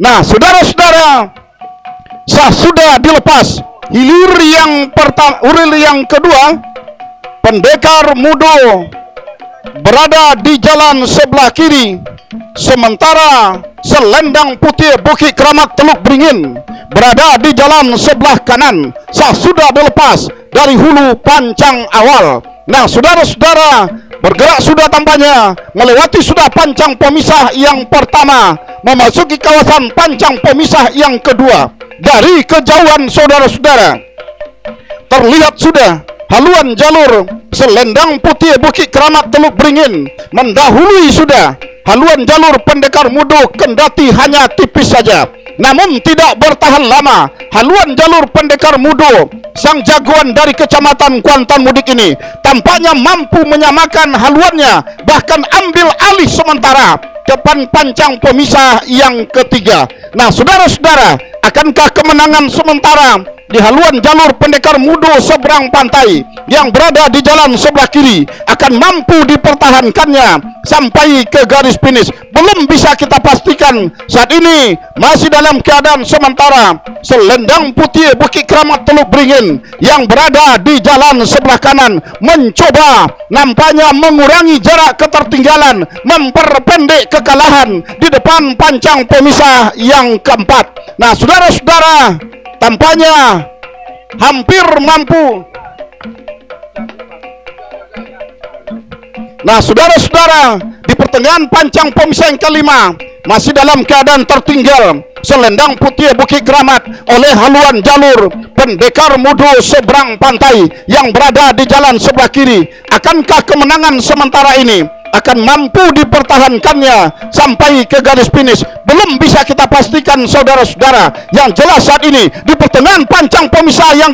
Nah, saudara-saudara, sudah dilepas hilir yang pertama, hilir yang kedua, pendekar Mudo berada di jalan sebelah kiri, sementara selendang putih Bukit Keramat Teluk Beringin berada di jalan sebelah kanan. Sudah dilepas dari hulu pancang awal. Nah, saudara-saudara, bergerak sudah tampaknya melewati sudah pancang pemisah yang pertama, memasuki kawasan pancang pemisah yang kedua. Dari kejauhan saudara-saudara terlihat sudah haluan jalur selendang putih Bukit Keramat Teluk Beringin mendahului sudah haluan jalur pendekar Mudo, kendati hanya tipis saja, namun tidak bertahan lama. Haluan jalur pendekar Mudo, sang jagoan dari kecamatan Kuantan Mudik ini, tampaknya mampu menyamakan haluannya, bahkan ambil alih sementara depan pancang pemisah yang ketiga. Nah, saudara-saudara, akankah kemenangan sementara di haluan jalur pendekar Mudo seberang pantai yang berada di jalan sebelah kiri akan mampu dipertahankannya sampai ke garis finish? Belum bisa kita pastikan saat ini, masih dalam keadaan sementara. Selendang putih Bukit Keramat Teluk Beringin yang berada di jalan sebelah kanan mencoba nampaknya mengurangi jarak ketertinggalan, memperpendek kekalahan di depan pancang pemisah yang keempat. Nah, saudara-saudara, tampaknya hampir mampu. Nah, saudara-saudara, di pertengahan pancang pemisah yang kelima masih dalam keadaan tertinggal selendang putih Bukit Keramat oleh haluan jalur pendekar Mudo seberang pantai yang berada di jalan sebelah kiri. Akankah kemenangan sementara ini akan mampu dipertahankannya sampai ke garis finish? Belum bisa kita pastikan, saudara-saudara. Yang jelas saat ini di pertengahan pancang pemisah yang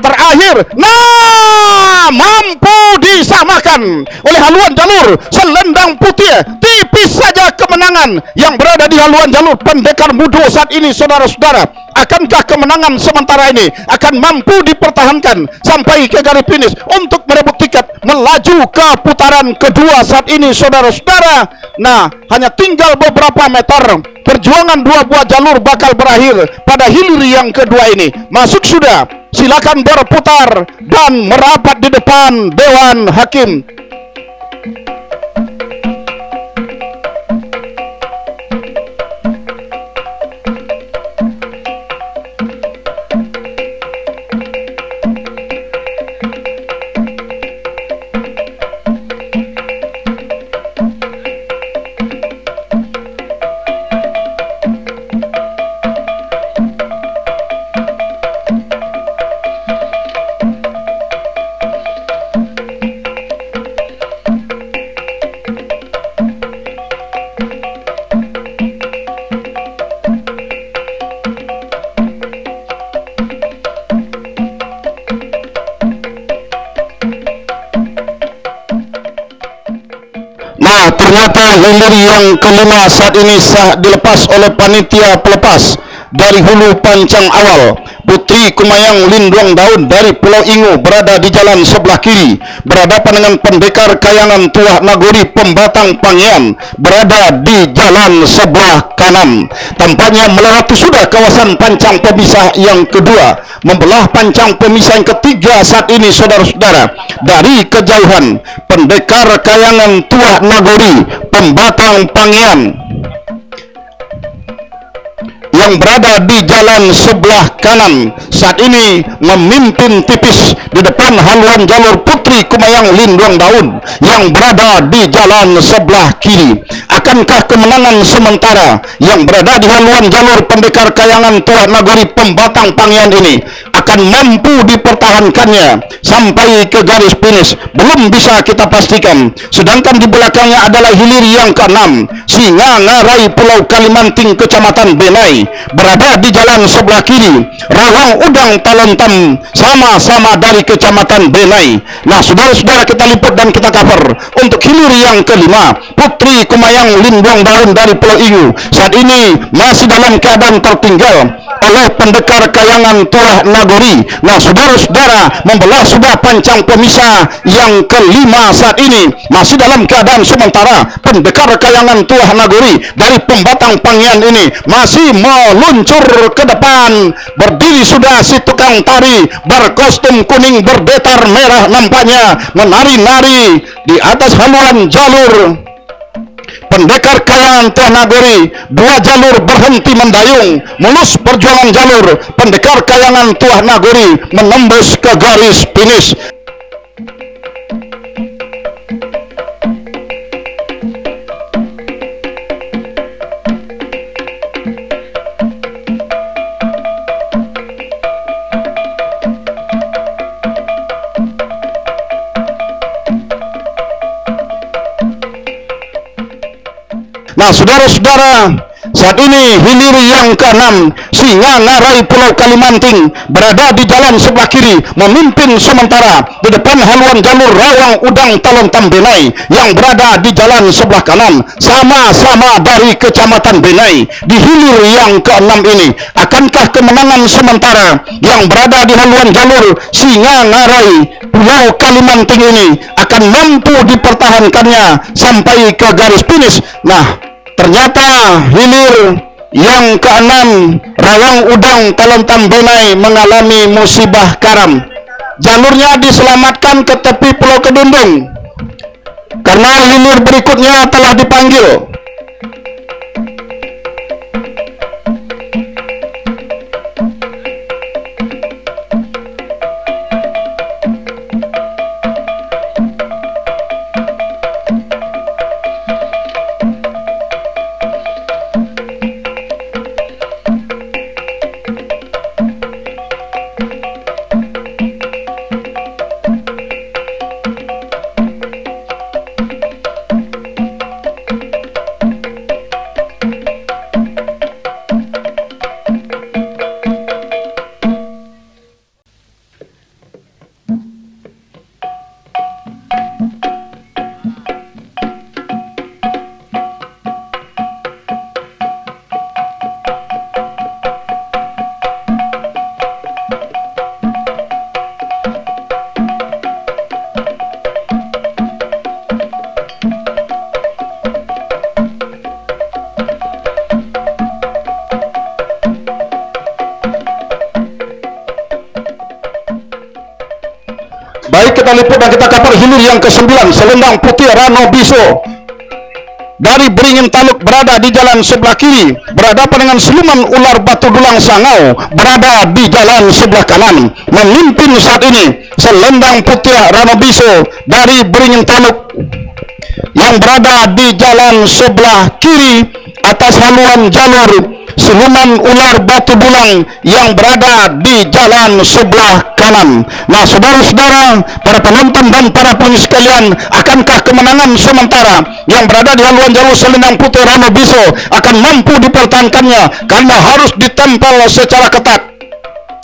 terakhir, nah, mampu disamakan oleh haluan jalur selendang putih. Tipis saja kemenangan yang berada di haluan jalur pendekar Mudo saat ini, saudara-saudara. Akankah kemenangan sementara ini akan mampu dipertahankan sampai ke garis finish untuk merebut tiket melaju ke putaran kedua saat ini, saudara-saudara? Nah, hanya tinggal beberapa meter, perjuangan dua buah jalur bakal berakhir pada hilir yang kedua ini. Masuk sudah, silakan berputar dan merapat di depan Dewan Hakim. Ternyata hilir yang kelima saat ini sah dilepas oleh panitia pelepas dari hulu pancang awal. Putri Kumayang Linduang Daun dari Pulau Ingu berada di jalan sebelah kiri, berhadapan dengan pendekar Kayangan Tuah Nagori Pembatang Pangian berada di jalan sebelah kanan. Tampaknya melewati sudah kawasan pancang pemisah yang kedua, membelah pancang pemisah yang ketiga saat ini, saudara-saudara. Dari kejauhan, pendekar Kayangan Tuah Nagori Pembatang Pangian yang berada di jalan sebelah kanan saat ini memimpin tipis di depan haluan jalur Putri Kumayang Linduang Daun yang berada di jalan sebelah kiri. Akankah kemenangan sementara yang berada di haluan jalur pendekar Kayangan Tuah Nagori Pembatang Pangian ini akan mampu dipertahankannya sampai ke garis finish? Belum bisa kita pastikan. Sedangkan di belakangnya adalah hilir yang ke-6, Singa Ngarai Pulau Kalimanting Kecamatan Benai berada di jalan sebelah kiri. Rawang Udang Talontam sama-sama dari Kecamatan Kecamatan Benai. Nah, saudara-saudara, kita liput dan kita cover untuk hilir yang kelima, Putri Kumayang Linduang Daun dari Pulau Iyu. Saat ini masih dalam keadaan tertinggal oleh pendekar kayangan Tuah Nagori. Nah, saudara-saudara, membelah sudah pancang pemisah yang kelima. Saat ini masih dalam keadaan sementara. Pendekar kayangan Tuah Nagori dari Pembatang Pangian ini masih meluncur ke depan. Berdiri sudah si tukang tari berkostum kuning berdetar merah, nampaknya menari-nari di atas haluan jalur. Pendekar kayangan Tuah Nagori, dua jalur berhenti mendayung, mulus perjuangan jalur. Pendekar kayangan Tuah Nagori menembus ke garis finish. Nah, saudara-saudara, saat ini hilir yang ke-6, Singa Ngarai Pulau Kalimanting berada di jalan sebelah kiri, memimpin sementara. Di depan haluan jalur Rawang Udang Talontam Benai yang berada di jalan sebelah kanan, sama-sama dari Kecamatan Benai. Di hilir yang ke-6 ini, akankah kemenangan sementara yang berada di haluan jalur Singa Ngarai Pulau Kalimanting ini akan mampu dipertahankannya sampai ke garis finish? Nah, ternyata hilir yang ke-6, Rawang Udang Talontam Benai mengalami musibah karam. Jalurnya diselamatkan ke tepi Pulau Kedundung karena hilir berikutnya telah dipanggil. Baik, kita liput dan kita cover hilir yang ke-9, Selendang Putih Rano Biso dari Beringin Taluk berada di jalan sebelah kiri, berhadapan dengan Siluman Ular Batu Dulang Sangau berada di jalan sebelah kanan. Memimpin saat ini Selendang Putih Rano Biso dari Beringin Taluk yang berada di jalan sebelah kiri atas haluan jalur Siluman Ular Batu Dulang yang berada di jalan sebelah kanan. Nah, saudara-saudara, para penonton dan para penonton sekalian, akankah kemenangan sementara yang berada di haluan jalur Selendang Putih Rano Biso akan mampu dipertahankannya karena harus ditempel secara ketat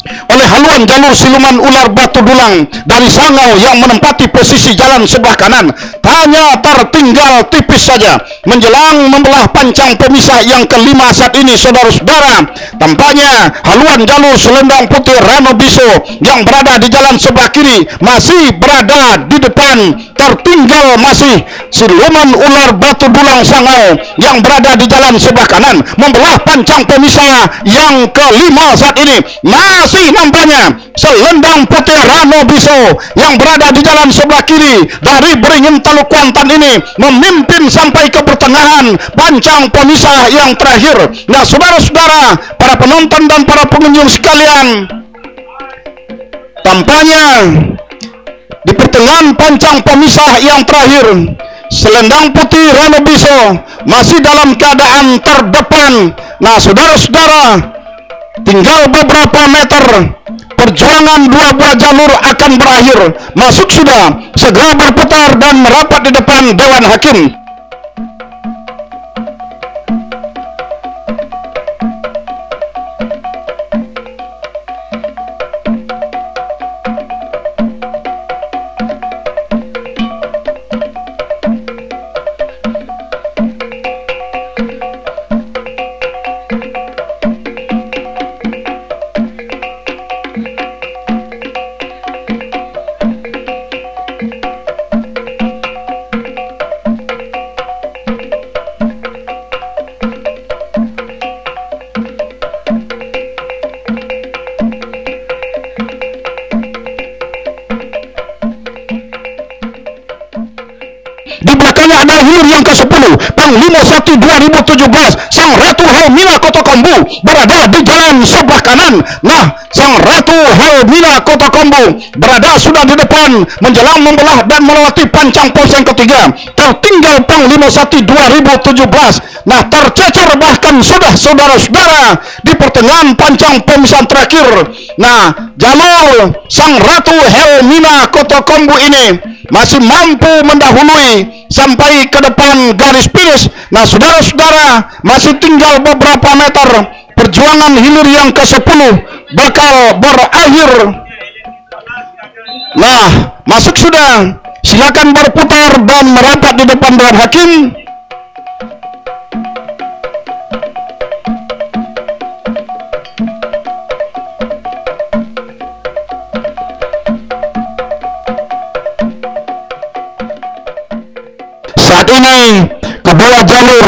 oleh haluan jalur Siluman Ular Batu Dulang dari Sangau yang menempati posisi jalan sebelah kanan. Hanya tertinggal tipis saja menjelang membelah pancang pemisah yang kelima saat ini, saudara-saudara. Tampaknya haluan jalur Selendang Putih Rano Biso yang berada di jalan sebelah kiri masih berada di depan. Tertinggal masih Siluman Ular Batu Dulang Sangau yang berada di jalan sebelah kanan. Membelah pancang pemisah yang kelima saat ini masih nampaknya Selendang Putih Rano Biso yang berada di jalan sebelah kiri dari Beringin Taluk Kuantan ini memimpin sampai ke pertengahan pancang pemisah yang terakhir. Nah, saudara-saudara, para penonton dan para pengunjung sekalian, tampaknya di pertengahan pancang pemisah yang terakhir, Selendang Putih Rano Biso masih dalam keadaan terdepan. Nah, saudara-saudara, tinggal beberapa meter perjuangan dua buah jalur akan berakhir. Masuk sudah, segera berputar dan merapat di depan Dewan Hakim. Di belakangnya adalah hilir yang ke-10, Panglima 1 2017, Sang Ratu Helmina Kota Kombu berada di jalan sebelah kanan. Nah, Sang Ratu Helmina Kota Kombu berada sudah di depan, menjelang membelah dan melewati pancang pos yang ketiga. Tertinggal Panglima 1 2017. Nah, tercecer bahkan sudah saudara-saudara di pertengahan pancang pemisahan terakhir. Nah, jalur Sang Ratu Helmina Kota Kombu ini masih mampu mendahului sampai ke depan garis finish. Nah, saudara-saudara, masih tinggal beberapa meter. Perjuangan hilir yang ke-10 bakal berakhir. Nah, masuk sudah. Silakan berputar dan merapat di depan dewan hakim. Saat ini kedua jalur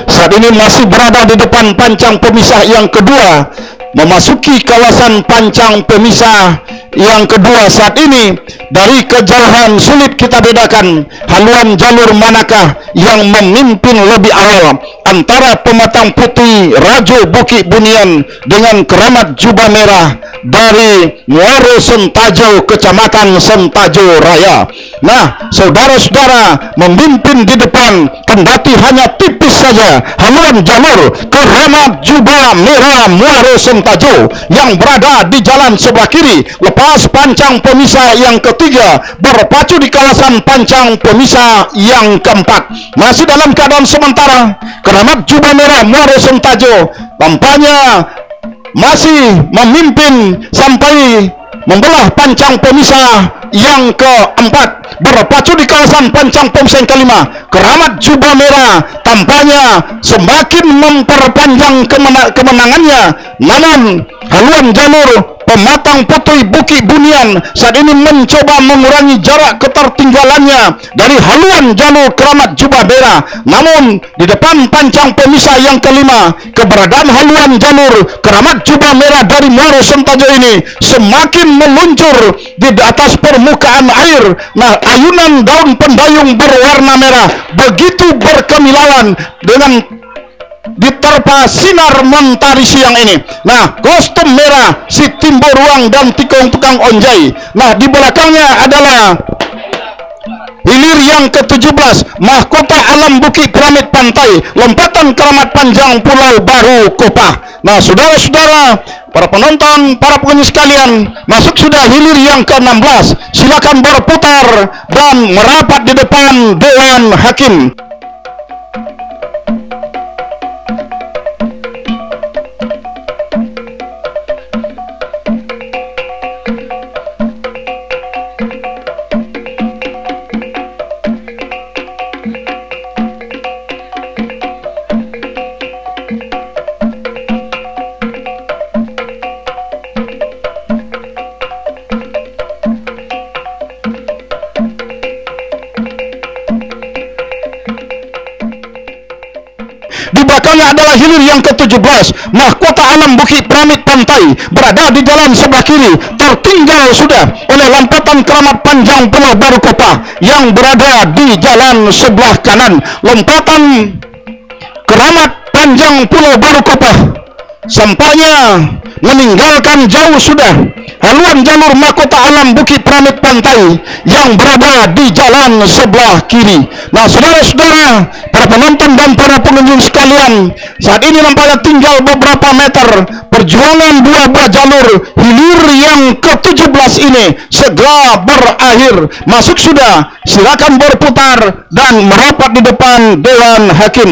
saat ini masih berada di depan pancang pemisah yang kedua, memasuki kawasan pancang pemisah yang kedua. Saat ini dari kejauhan sulit kita bedakan haluan jalur manakah yang memimpin lebih awal, antara pematang putih Rajo Bukit Bunian dengan Keramat Jubah Merah dari Muaro Sentajo, Kecamatan Sentajo Raya. Nah, saudara-saudara, memimpin di depan kendati hanya tipis saja haluan jalur Keramat Jubah Merah Muaro Sentajo yang berada di jalan sebelah kiri. Lepas pancang pemisah yang ketiga berpacu di kawasan pancang pemisah yang keempat, masih dalam keadaan sementara Keramat Jubah Merah Muaro Sentajo tampaknya masih memimpin sampai membelah pancang pemisah yang keempat. Berpacu di kawasan pancang pemisah yang kelima, Keramat Jubah Merah tampaknya semakin memperpanjang kemenangannya. Namun haluan jalur pematang putih Bukit Bunian saat ini mencoba mengurangi jarak ketertinggalannya dari haluan jalur Keramat Jubah Merah. Namun di depan pancang pemisah yang kelima, keberadaan haluan jalur Keramat Jubah Merah dari Muaro Sentajo ini semakin meluncur di atas permukaan air. Nah, ayunan daun pendayung berwarna merah begitu berkemilauan dengan diterpa sinar mentari siang ini. Nah, kostum merah si Timbo Ruang dan tikung tukang onjai. Nah, di belakangnya adalah hilir yang ke-17, mahkota alam Bukit Piramid Pantai, lompatan keramat panjang Pulau Baru Kopah. Nah, saudara-saudara, para penonton, para pengunjung sekalian, masuk sudah hilir yang ke-16. Silakan berputar dan merapat di depan dewan hakim. Adalah hilir yang ke-17, mahkota alam Bukit Piramid Pantai berada di jalan sebelah kiri, tertinggal sudah oleh lompatan keramat panjang Pulau Baru Kopah yang berada di jalan sebelah kanan. Lompatan keramat panjang Pulau Baru Kopah sampainya meninggalkan jauh sudah haluan jalur mahkota alam Bukit Piramid Pantai yang berada di jalan sebelah kiri. Nah, saudara-saudara, para penonton dan para pengunjung sekalian, saat ini nampaknya tinggal beberapa meter. Perjuangan dua buah jalur hilir yang ke-17 ini segera berakhir. Masuk sudah, silakan berputar dan merapat di depan dewan hakim.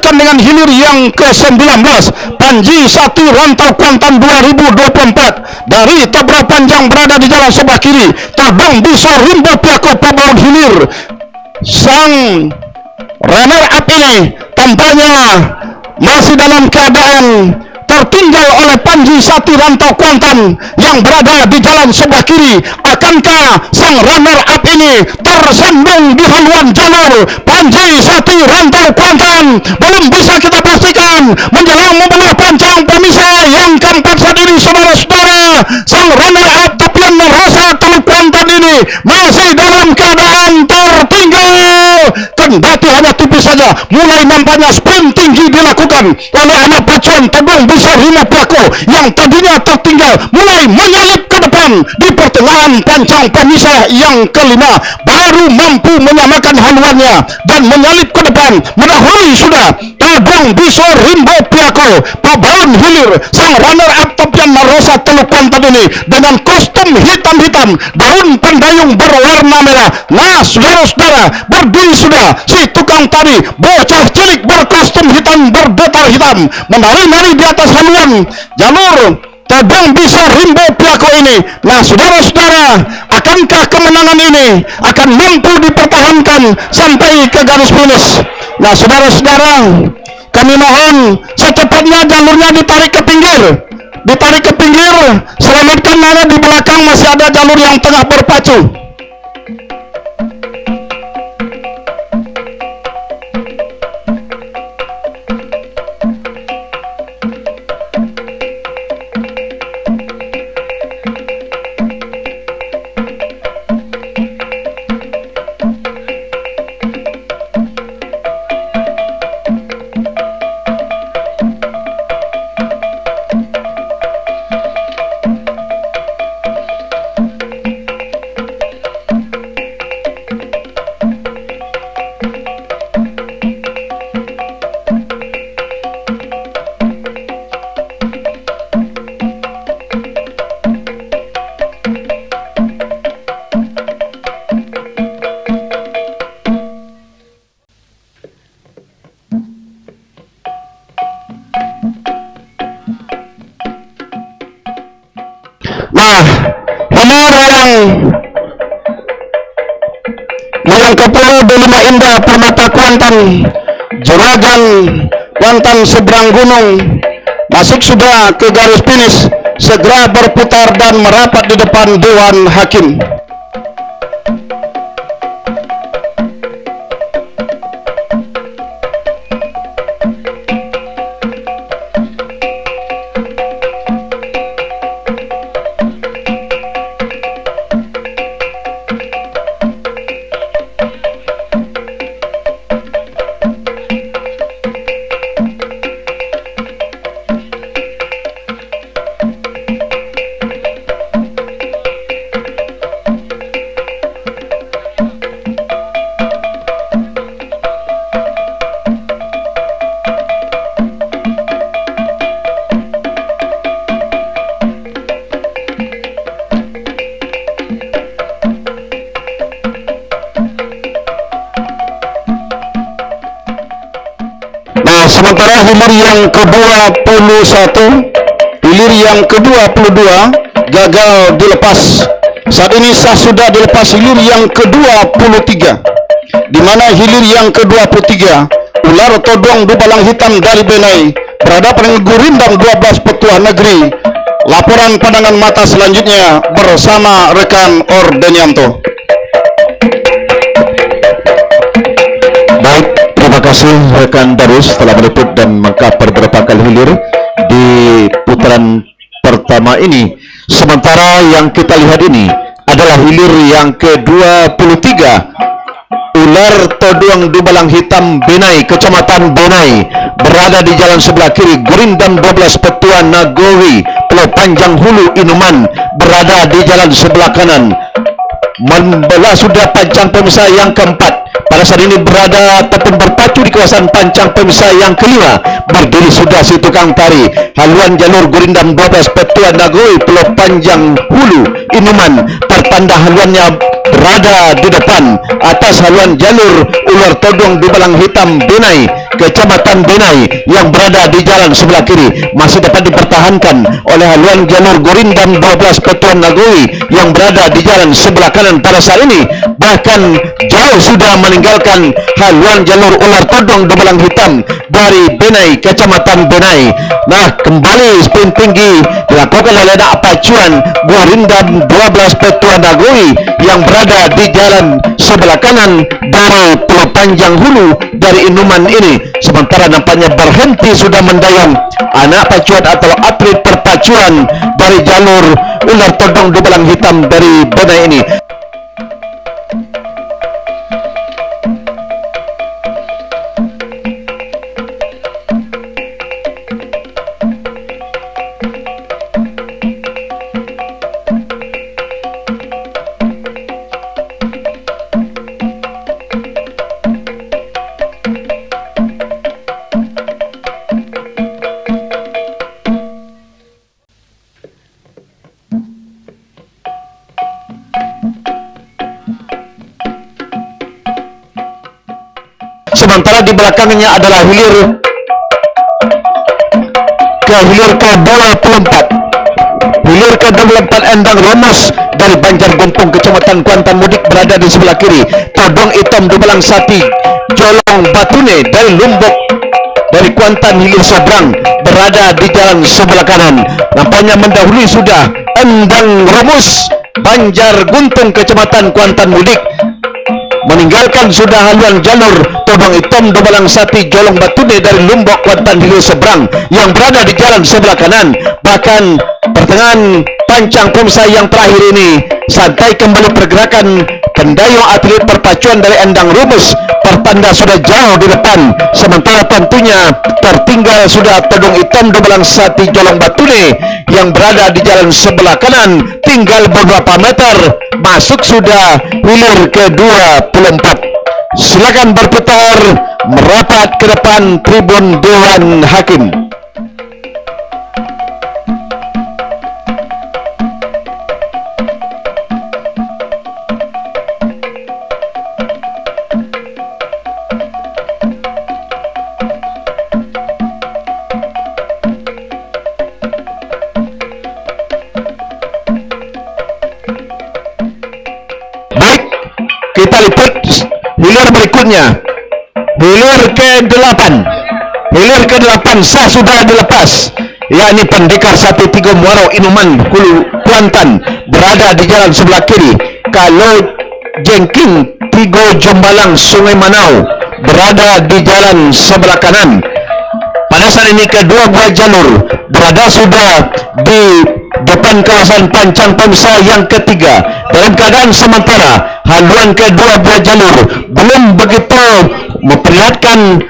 diselamatkan dengan hilir yang ke-19 Panji 1 Rantau Kuantan 2024 dari Tobrau Panjang berada di jalan sebelah kiri. Terbang bisa Rimbo Piako Pablaun hilir. Sang runner up ini tampaknya masih dalam keadaan tertinggal oleh Panji 1 Rantau Kuantan yang berada di jalan sebelah kiri. Akankah sang runner up ini tersandung di haluan jalur Panji 1 Rantau Kuantan? Belum bisa kita pastikan menjelang membelah panjang pemisah yang keempat saat ini, saudara-saudara. Sang runner up Topian Rosa Teluk Kuantan ini masih dalam keadaan tertinggal, kendati hanya tipis saja. Mulai nampaknya sprint tinggi dilakukan oleh anak pacuan Todong Besar Rimbo Piako yang tadinya tertinggal, mulai menyalip ke depan di pertengahan panjang pemisah yang kelima, baru mampu menyamakan haluannya dan menyalip ke depan, mendahului sudah Todong Besar Rimbo Piako Pablaun hilir. Sang runner up Topian Rosa Teluk Kuantan ini dengan kostum hitam-hitam, daun pendayung berwarna merah. Nah, saudara-saudara, berdiri sudah si tukang tari bocah cilik berkostum hitam berdetal hitam menari-nari di atas haluan jalur Todong Besar Rimbo Piako ini. Nah, saudara-saudara, akankah kemenangan ini akan mampu dipertahankan sampai ke garis finish? Nah, saudara-saudara, kami mohon secepatnya jalurnya ditarik ke pinggir. Ditarik ke pinggir, selamatkan nara di belakang, masih ada jalur yang tengah berpacu. Yang ke-10 Delima Indah Permata Kuantan, Juragan Kuantan seberang gunung, masuk sudah ke garis finish, segera berputar dan merapat di depan Dewan Hakim. Sementara hilir yang ke-21, hilir yang ke-22 gagal dilepas. Saat ini sah sudah dilepas hilir yang ke-23, di mana hilir yang ke-23 ular todong dubalang hitam dari Benai berhadapan dengan Gurindam 12 Petua Negeri. Laporan pandangan mata selanjutnya bersama rekan Ordenianto. Baik, terima kasih rekan Darius telah meliput dan mengcover beberapa kali hilir di putaran pertama ini. Sementara yang kita lihat ini adalah hilir yang ke-23, ular todong dubalang hitam Benai, Kecamatan Benai, berada di jalan sebelah kiri. Gurindam 12 Petua Nagori, Pulau Panjang Hulu Inuman, berada di jalan sebelah kanan. Membelah sudah panjang pemisah yang keempat. pada saat ini berada ataupun berpacu di kawasan pancang pemisah yang kelima. Berdiri sudah si tukang tari haluan jalur Gurindam 12 Petuan Nagoi Pulau Panjang Hulu Inuman. Pertanda haluannya berada di depan atas haluan jalur Ular Todong di Balang Hitam Benai, Kecamatan Benai, yang berada di jalan sebelah kiri masih dapat dipertahankan oleh haluan jalur Gurindam 12 Petuan Nagoi yang berada di jalan sebelah kanan pada saat ini. Bahkan jauh sudah meninggalkan haluan jalur Ular Todong di Balang Hitam dari Benai, Kecamatan Benai. Nah, kembali sprint tinggi dilakukan oleh anak pacuan Gurindam 12 Petuan Nagoi yang berada di jalan sebelah kanan dari Pulau Panjang Hulu dari Inuman ini. Sementara nampaknya berhenti sudah mendayung anak pacuan atau atlet perpacuan dari jalur Ular Todong di Balang Hitam dari Benai ini. Sementara di belakangnya adalah hilir ke-24. Hilir ke-24 Endang Rumus dari Banjarguntung, Kecamatan Kuantan Mudik berada di sebelah kiri. Todong Hitam di Balang Sati, Jolong Batune dari Lumbok dari Kuantan Hilir seberang berada di jalan sebelah kanan. Nampaknya mendahului sudah Endang Rumus Banjarguntung, Kecamatan Kuantan Mudik. Meninggalkan sudah haluan jalur Todong Hitam di Balang Sati, Jolong Batune dari Lumbok Kuantan Hilir seberang yang berada di jalan sebelah kanan. Bahkan pertengahan pancang pemisah yang terakhir ini santai kembali pergerakan pendayung atlet perpacuan dari Endang Rumus. Pertanda sudah jauh di depan, sementara tentunya tertinggal sudah Todong Hitam di Balang Sati, Jolong Batune yang berada di jalan sebelah kanan. Tinggal beberapa meter masuk sudah hilir ke-24. Silakan berputar merapat ke depan tribun Dewan Hakim. Kita lihat hilir berikutnya, hilir ke-8. Hilir ke-8 sah sudah dilepas, yakni Pendekar Sati Tigo Muaro Inuman Hulu Kuantan berada di jalan sebelah kiri. Kalau Jengking Tigo Jumbalang Sungai Manau berada di jalan sebelah kanan. Pada saat ini kedua buah jalur berada sudah di depan kawasan pancang pemisah yang ketiga. Dalam keadaan sementara haluan kedua buah jalur belum begitu memperlihatkan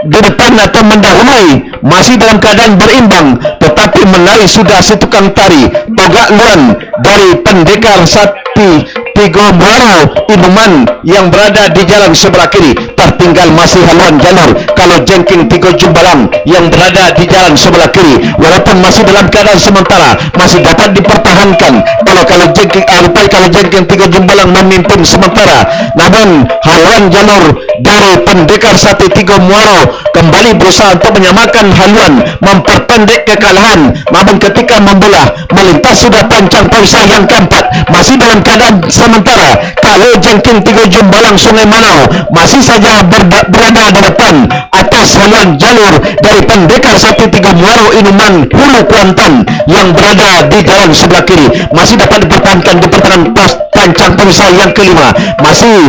di depan atau mendahului, masih dalam keadaan berimbang, tetapi menarik sudah si tukang tari Togak Luan dari Pendekar Sati Tigo Muaro Inuman yang berada di jalan sebelah kiri. Tertinggal masih haluan jalur Kalau Jengking Tigo Jumbalang yang berada di jalan sebelah kiri, walaupun masih dalam keadaan sementara masih dapat dipertahankan kalau Jengking Tigo Jumbalang memimpin sementara. Namun haluan jalur dari Pendekar Sati Tigo Muaro kembali berusaha untuk menyamakan haluan, memperpendek kekalahan. Namun ketika membelah melintas sudah pancang pemisah yang keempat, masih dalam keadaan sementara kalau Jengking Tigo Jumbalang Sungai Manau masih saja berada di depan atas haluan jalur dari Pendekar Sati Tigo Muaro Inuman Hulu Kuantan yang berada di jalan sebelah kiri. Masih dapat dipertahankan di pertengahan pancang pemisah yang kelima, masih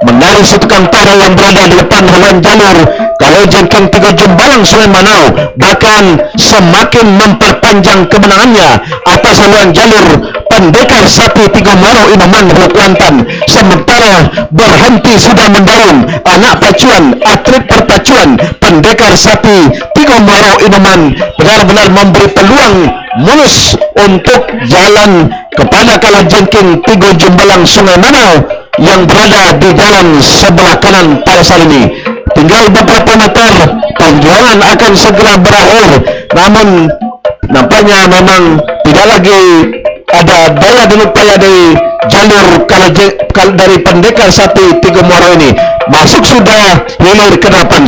menarik si tukang tari yang berada di depan haluan jalur kalau Jengking Tigo Jumbalang Sungai Manau, bahkan semakin memperpanjang kemenangannya atas haluan jalur Pendekar Sati Tigo Muaro Inuman Hulu Kuantan. Sementara berhenti sudah mendayung anak pacuan atlet perpacuan Pendekar Sati Tigo Muaro Inuman benar-benar memberi peluang mulus untuk jalan kepada kalau Jengking Tigo Jumbalang Sungai Manau yang berada di jalan sebelah kanan pada saat ini. Tinggal beberapa meter, perjuangan akan segera berakhir. Namun nampaknya memang tidak lagi ada daya dan upaya dari jalur dari pendekar sapi Tiga Muara ini. Masuk sudah hilir ke-8.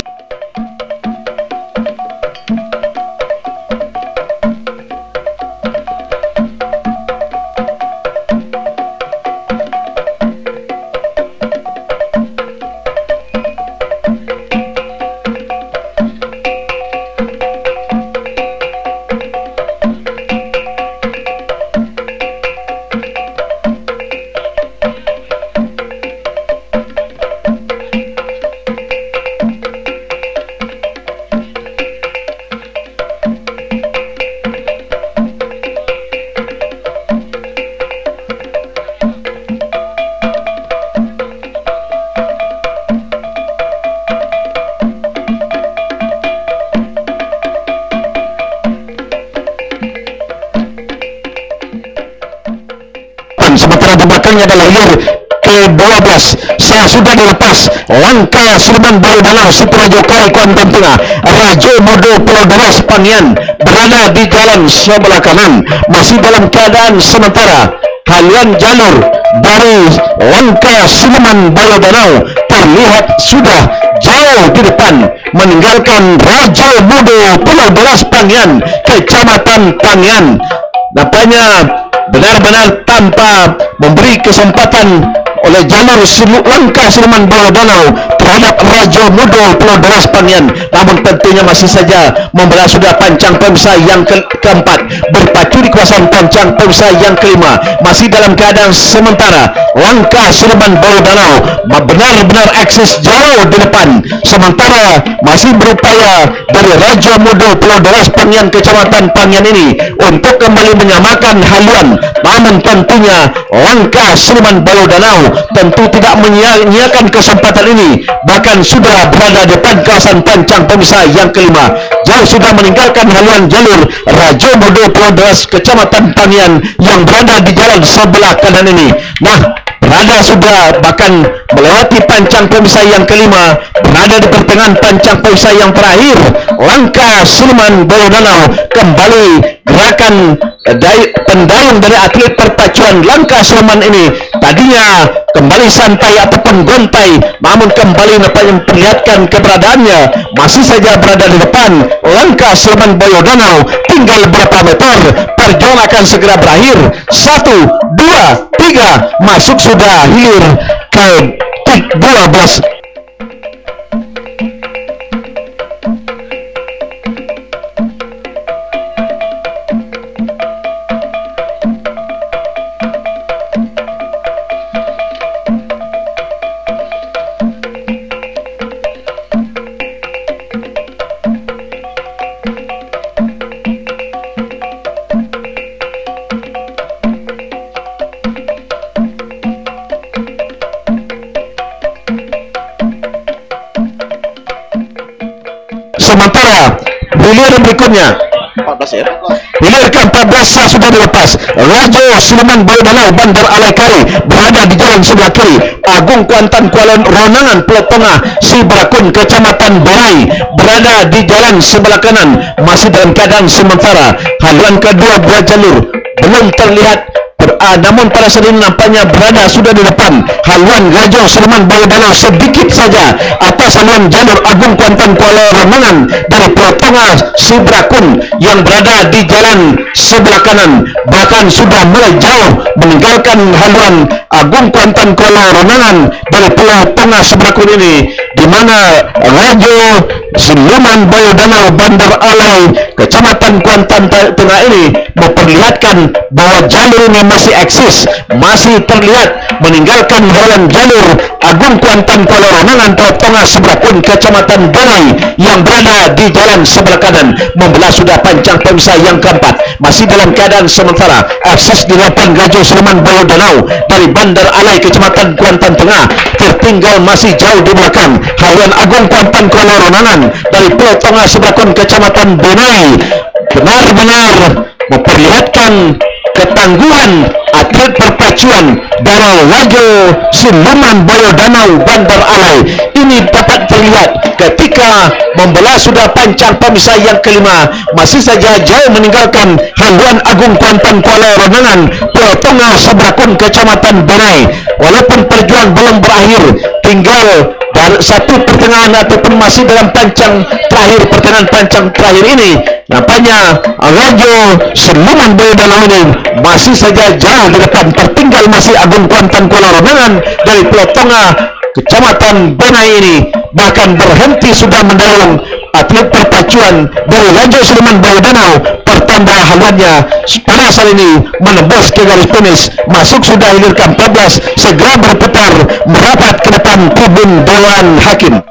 Sementara di belakangnya adalah hilir ke-12. Sudah dilepas langkah Sulaiman Bayu Danau Suprajo Kai Kuantan Tengah. Rajo Modo Pulau Deras Panian berada di jalan sebelah kanan, masih dalam keadaan sementara. Haluan jalur dari langkah Sulaiman Bayu Danau terlihat sudah jauh di depan, meninggalkan Rajo Modo Pulau Deras Panian, Kecamatan Panian. Nampaknya benar-benar tanpa memberi kesempatan oleh jalur langkah Sulaiman Bayu Danau terhadap Rajo Modo Pulau Deras Panian. Namun tentunya masih saja membelah sudah pancang pemisah yang keempat, berpacu di kawasan pancang pemisah yang kelima, masih dalam keadaan sementara. Langkah Sulaiman Bayu Danau benar-benar eksis jauh di depan, sementara masih berupaya dari Rajo Modo Pulau Deras Panian Kecamatan Panian ini untuk kembali menyamakan haluan. Namun tentunya langkah Sulaiman Bayu Danau tentu tidak menyia-nyiakan kesempatan ini, bahkan sudah berada di depan kawasan pancang pemisah yang kelima, jauh sudah meninggalkan haluan jalur Rajo Modo Pulau Deras Kecamatan Panian yang berada di jalan sebelah kanan ini. Nah, berada sudah bahkan melewati pancang pemisah yang kelima, berada di pertengahan pancang pemisah yang terakhir. Langkah Sulaiman Bayu Danau kembali gerakan pendayung dari atlet perpacuan langkah Sulaiman ini tadinya kembali santai ataupun gontai, namun kembali memperlihatkan keberadaannya, masih saja berada di depan. Langkah Sulaiman Bayu Danau tinggal beberapa meter, perjuangan akan segera berakhir. 1, 2, 3, masuk sudah hilir ke 12. Sementara hilir berikutnya 14 ya. Hilir ke-14 sudah dilepas. Rajo Sulaiman Bayu Danau Bandar Alai Kari berada di jalan sebelah kiri. Agung Kuantan Kuala Ronangan Pulau Tengah Sibrakun Kecamatan Belai berada di jalan sebelah kanan, masih dalam keadaan sementara. Haluan kedua belah jalur belum terlihat, namun pada saat ini nampaknya berada sudah di depan. Haluan Rajo Sulaiman Bayu Danau sedikit saja atas haluan jalur Agung Kuantan Kuala Ronangan dari Pulau Tengah Sibrakun yang berada di jalan sebelah kanan, bahkan sudah mulai jauh meninggalkan haluan Agung Kuantan Kuala Ronangan dari Pulau Tengah Sibrakun ini, di mana Rajo Sulaiman Bayu Danau Bandar Alai Kecamatan Kuantan Tengah ini memperlihatkan bahwa jalur ini masih eksis, masih terlihat meninggalkan haluan jalur Agung Kuantan Kuala Ronangan Pulau Tengah Sibrakun Kecamatan Belai yang berada di jalan sebelah kanan, membelah sudah pancang pemisah yang keempat, masih dalam keadaan sementara. Eksis di depan Rajo Sulaiman Bayu Danau dari Bandar Alai Kecamatan Kuantan Tengah, tertinggal masih jauh di belakang haluan Agung Kuantan Kuala Ronangan dari Pulau Tengah Sibrakun Kecamatan Benai, benar-benar memperlihatkan ketangguhan atlet perpacuan dari Rajo Siluman Boyo Danau Bandar Alai ini dapat terlihat ketika membelah sudah pancang pemisah yang kelima, masih saja jauh meninggalkan Haluan Agung Kuantan Kuala Renangan Pulau Sabrakun Kecamatan Banai. Walaupun perjuangan belum berakhir, tinggal satu pertengahan ataupun masih dalam pancang terakhir, pertengahan pancang terakhir ini, nampaknya Rajo Siluman Boyo Danau ini masih saja jauh di depan, tertinggal masih Agung Kuantan Kuala Renangan dari Pulau Tonga Kecamatan Banai ini, bahkan berhenti sudah mendorong atlet perpacuan dari Rajo Siluman Boyo Danau. Pertanda haluannya pada saat ini menembus ke garis finish, masuk sudah hilir ke-14, segera berputar merapat ke depan tribun Dewan Hakim.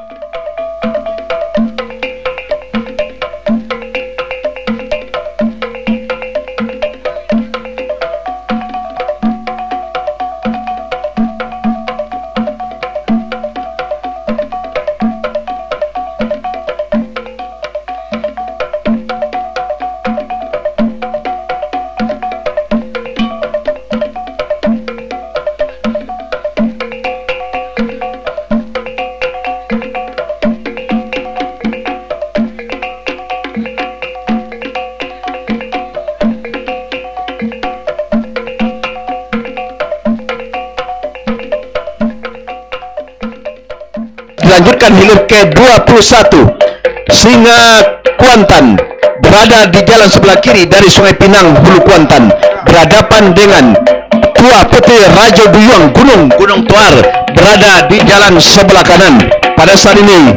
Dilanjutkan hilir ke-21, Singa Kuantan berada di jalan sebelah kiri dari Sungai Pinang Hulu Kuantan, berhadapan dengan Tua Putih Rajo Duyung Gunung Tuar berada di jalan sebelah kanan. Pada saat ini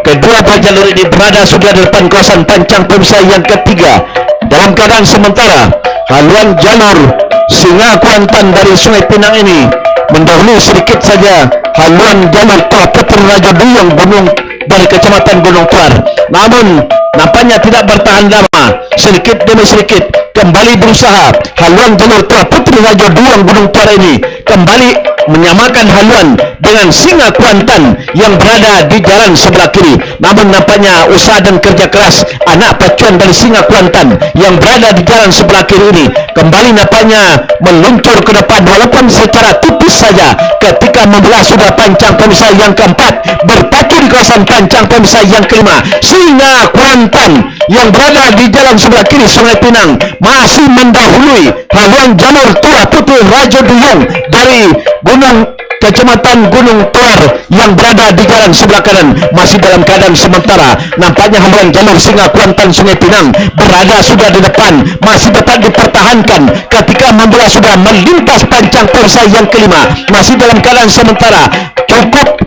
kedua jalur ini berada sudah di depan kawasan pancang pemisah yang ketiga. Dalam keadaan sementara, haluan jalur Singa Kuantan dari Sungai Pinang ini mendahului sedikit saja haluan jalur Tua Putih Rajo Duyung dari Kecamatan Gunung Tuar. Namun nampaknya tidak bertahan lama, sedikit demi sedikit kembali berusaha haluan jalur Tua Putih Rajo Duyung Gunung Tuar ini kembali menyamakan haluan dengan Singa Kuantan yang berada di jalan sebelah kiri. Namun nampaknya usaha dan kerja keras anak pacuan dari Singa Kuantan yang berada di jalan sebelah kiri ini kembali nampaknya meluncur ke depan, walaupun secara tipis saja ketika membelah sudah pancang pemisah yang keempat, berpacu di kawasan pancang pemisah yang kelima. Singa Kuantan yang berada di jalan sebelah kiri Sungai Pinang masih mendahului haluan jalur Tua Putih Rajo Duyung dari Kecamatan Gunung Tuar yang berada di jalan sebelah kanan. Masih dalam keadaan sementara, nampaknya haluan jalur Singa Kuantan Sungai Pinang berada sudah di depan, masih dapat dipertahankan ketika membelah sudah melintas pancang pemisah yang kelima. Masih dalam keadaan sementara, cukup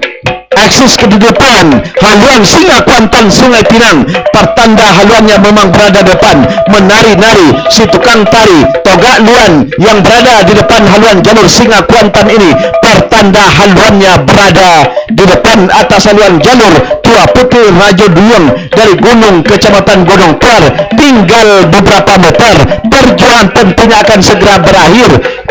eksis ke depan haluan Singa Kuantan Sungai Pinang, pertanda haluannya memang berada di depan. Menari-nari si tukang tari Togak Luan yang berada di depan haluan jalur Singa Kuantan ini, pertanda haluannya berada di depan atas haluan jalur Tua Putih Rajo Duyung dari Kecamatan Gunung Tuar. Tinggal beberapa meter, perjuangan tentunya akan segera berakhir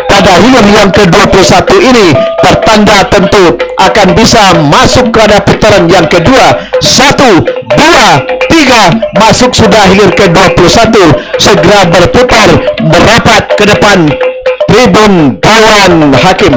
pada hilir yang ke-21 ini. Pertanda tentu akan bisa masuk kepada putaran yang kedua. 1, 2, 3, masuk sudah hilir ke-21, segera berputar merapat ke depan tribun Dewan Hakim.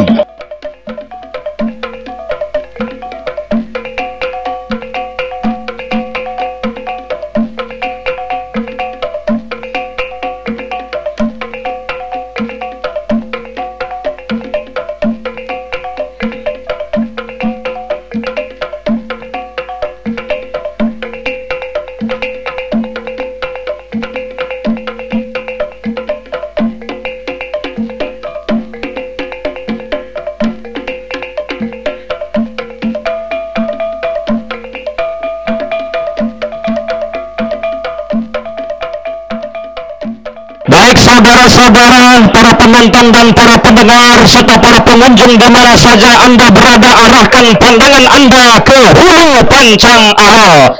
Baik saudara-saudara, para penonton dan para pendengar serta para pengunjung di mana saja Anda berada, arahkan pandangan Anda ke hulu pancang Aho.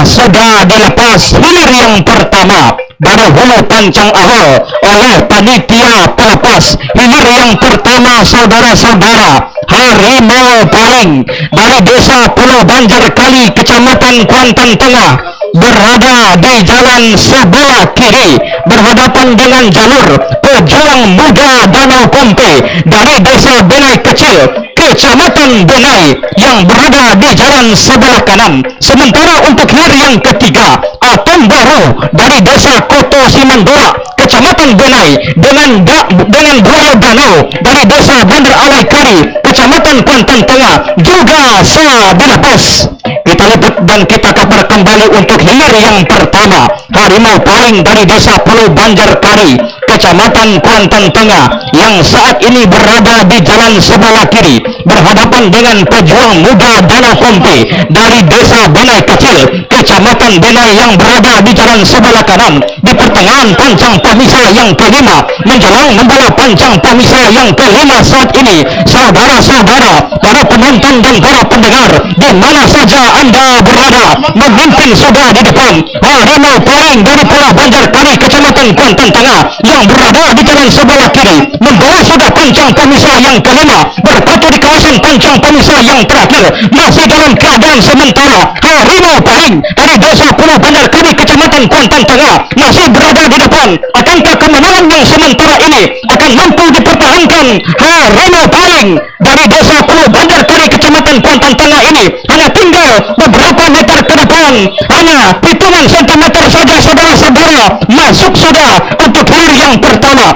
Sudah dilepas hilir yang pertama dari hulu pancang Aho oleh panitia pelepas hilir yang pertama. Saudara-saudara, Harimau Paling dari Desa Pulau Banjar Kali, Kecamatan Kuantan Tengah berada di jalan sebelah kiri berhadapan dengan jalur Pejuang Muda Danau Pompe dari Desa Benai Kecil, Kecamatan Benai yang berada di jalan sebelah kanan. Sementara untuk hilir yang ketiga, Atom Baru dari Desa Koto Simandora, Kecamatan Benai dengan Buaya Danau dari Desa Bandar Alai Kari, Kecamatan Kuantan Tengah juga sah dilepas. Kita lipat dan kita kabar kembali untuk hilir yang pertama, Harimau Paling dari Desa Pulau Banjar Kari, Kecamatan Kuantan Tengah yang saat ini berada di jalan sebelah kiri berhadapan dengan Pejuang Muda Danau Pompe dari Desa Benai Kecil, Kecamatan Benai yang berada di jalan sebelah kanan. Di pertengahan pancang pemisah yang kelima menjelang membalap pancang pemisah yang kelima saat ini, saudara-saudara, para penonton dan para pendengar di mana saja Anda berada, memimpin sudah di depan Harimau Paling dari Pulau Banjar Kari, Kecamatan Kuantan Tengah yang berada di jalan sebelah kiri membawa sudah pancang pemisah yang kelima. Berpacu di kawasan pancang pemisah yang terakhir masih dalam keadaan sementara, Harimau Paling dari Desa Pulau Banjar Kari, Kecamatan Kuantan Tengah masih berada di depan. Akankah kemenangan yang sementara ini akan mampu dipertahankan Harimau Paling dari Desa Pulau Banjar Kari, Kecamatan Kuantan Tengah ini? Hanya tinggal beberapa meter ke depan, hanya hitungan sentimeter saja saudara-saudara, masuk sudah untuk hilir yang pertama.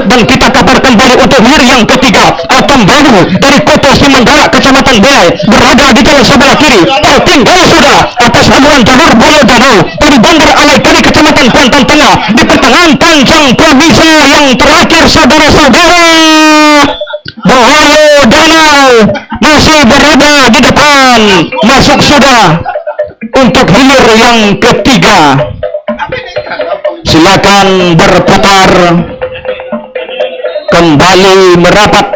Dan kita kabar kembali untuk hilir yang ketiga, Atom Baru dari Koto Simandora, Kecamatan Benai berada di jalan sebelah kiri. Tinggal sudah atas haluan jalur Buaya Danau dari Bandar Alai Kari, Kecamatan Kuantan Tengah di pertengahan pancang pemisah yang terakhir saudara-saudara. Buaya Danau masih berada di depan, masuk sudah untuk hilir yang ketiga. Silakan berputar kembali merapat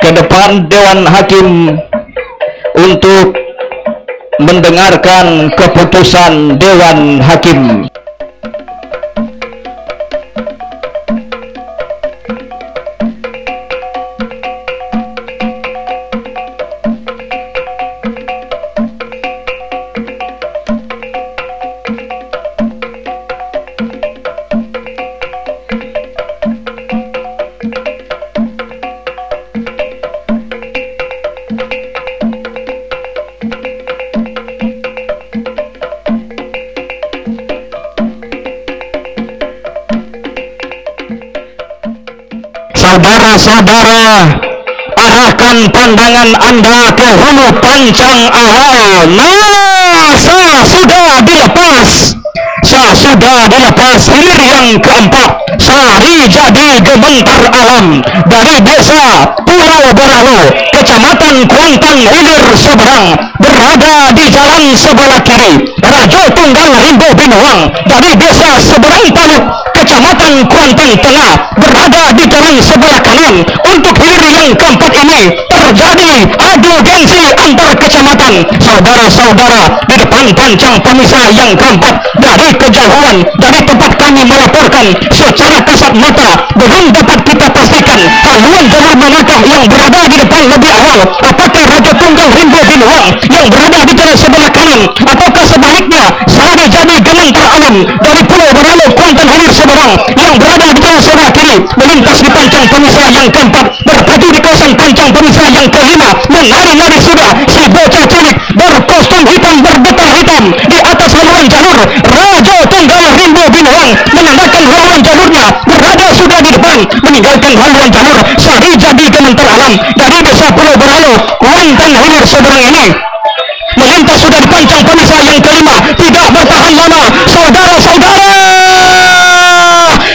ke depan Dewan Hakim untuk mendengarkan keputusan Dewan Hakim. Saudara-saudara, arahkan pandangan Anda ke hulu pancang awal. Sudah dilepas hilir yang keempat, Sari Jadi Gementar Alam dari Desa Pulau Beralu, Kecamatan Kuantan Hilir Seberang berada di jalan sebelah kiri. Rajo Tunggal Rimbo Binuang dari Desa Seberang Payuk, Kecamatan Kuantan Tengah berada di jalan sebelah kanan. Untuk hilir yang keempat ini terjadi adu gengsi antar kecamatan. Saudara-saudara, di depan pancang pemisah yang keempat dari kejauhan, dari tempat kami melaporkan secara kasat mata belum dapat kita pastikan haluan jalur manakah yang berada di depan lebih awal. Apakah Raja Tunggal Rimbo Binuang yang berada di jalan sebelah kanan, ataukah sebaliknya Sari Jadi Gementar Alam dari Pulau Beralu, Kuantan Hilir Seberang yang berada di jalan sebelah kiri melintas di pancang pemisah yang keempat, berpacu di kawasan pancang pemisah yang kelima. Menari-nari sudah si bocah cilik berkostum hitam berbekal hitam di atas haluan jalur. Raja Tunggal Rimbo Binuang menandakan haluan jalurnya berada sudah di depan, meninggalkan haluan jalur Sari Jadi Gementar Alam dari Desa Pulau Beralu, Kuantan Hilir Seberang ini melintas sudah di pancang pemisah yang kelima. Tidak bertahan lama, saudara-saudara,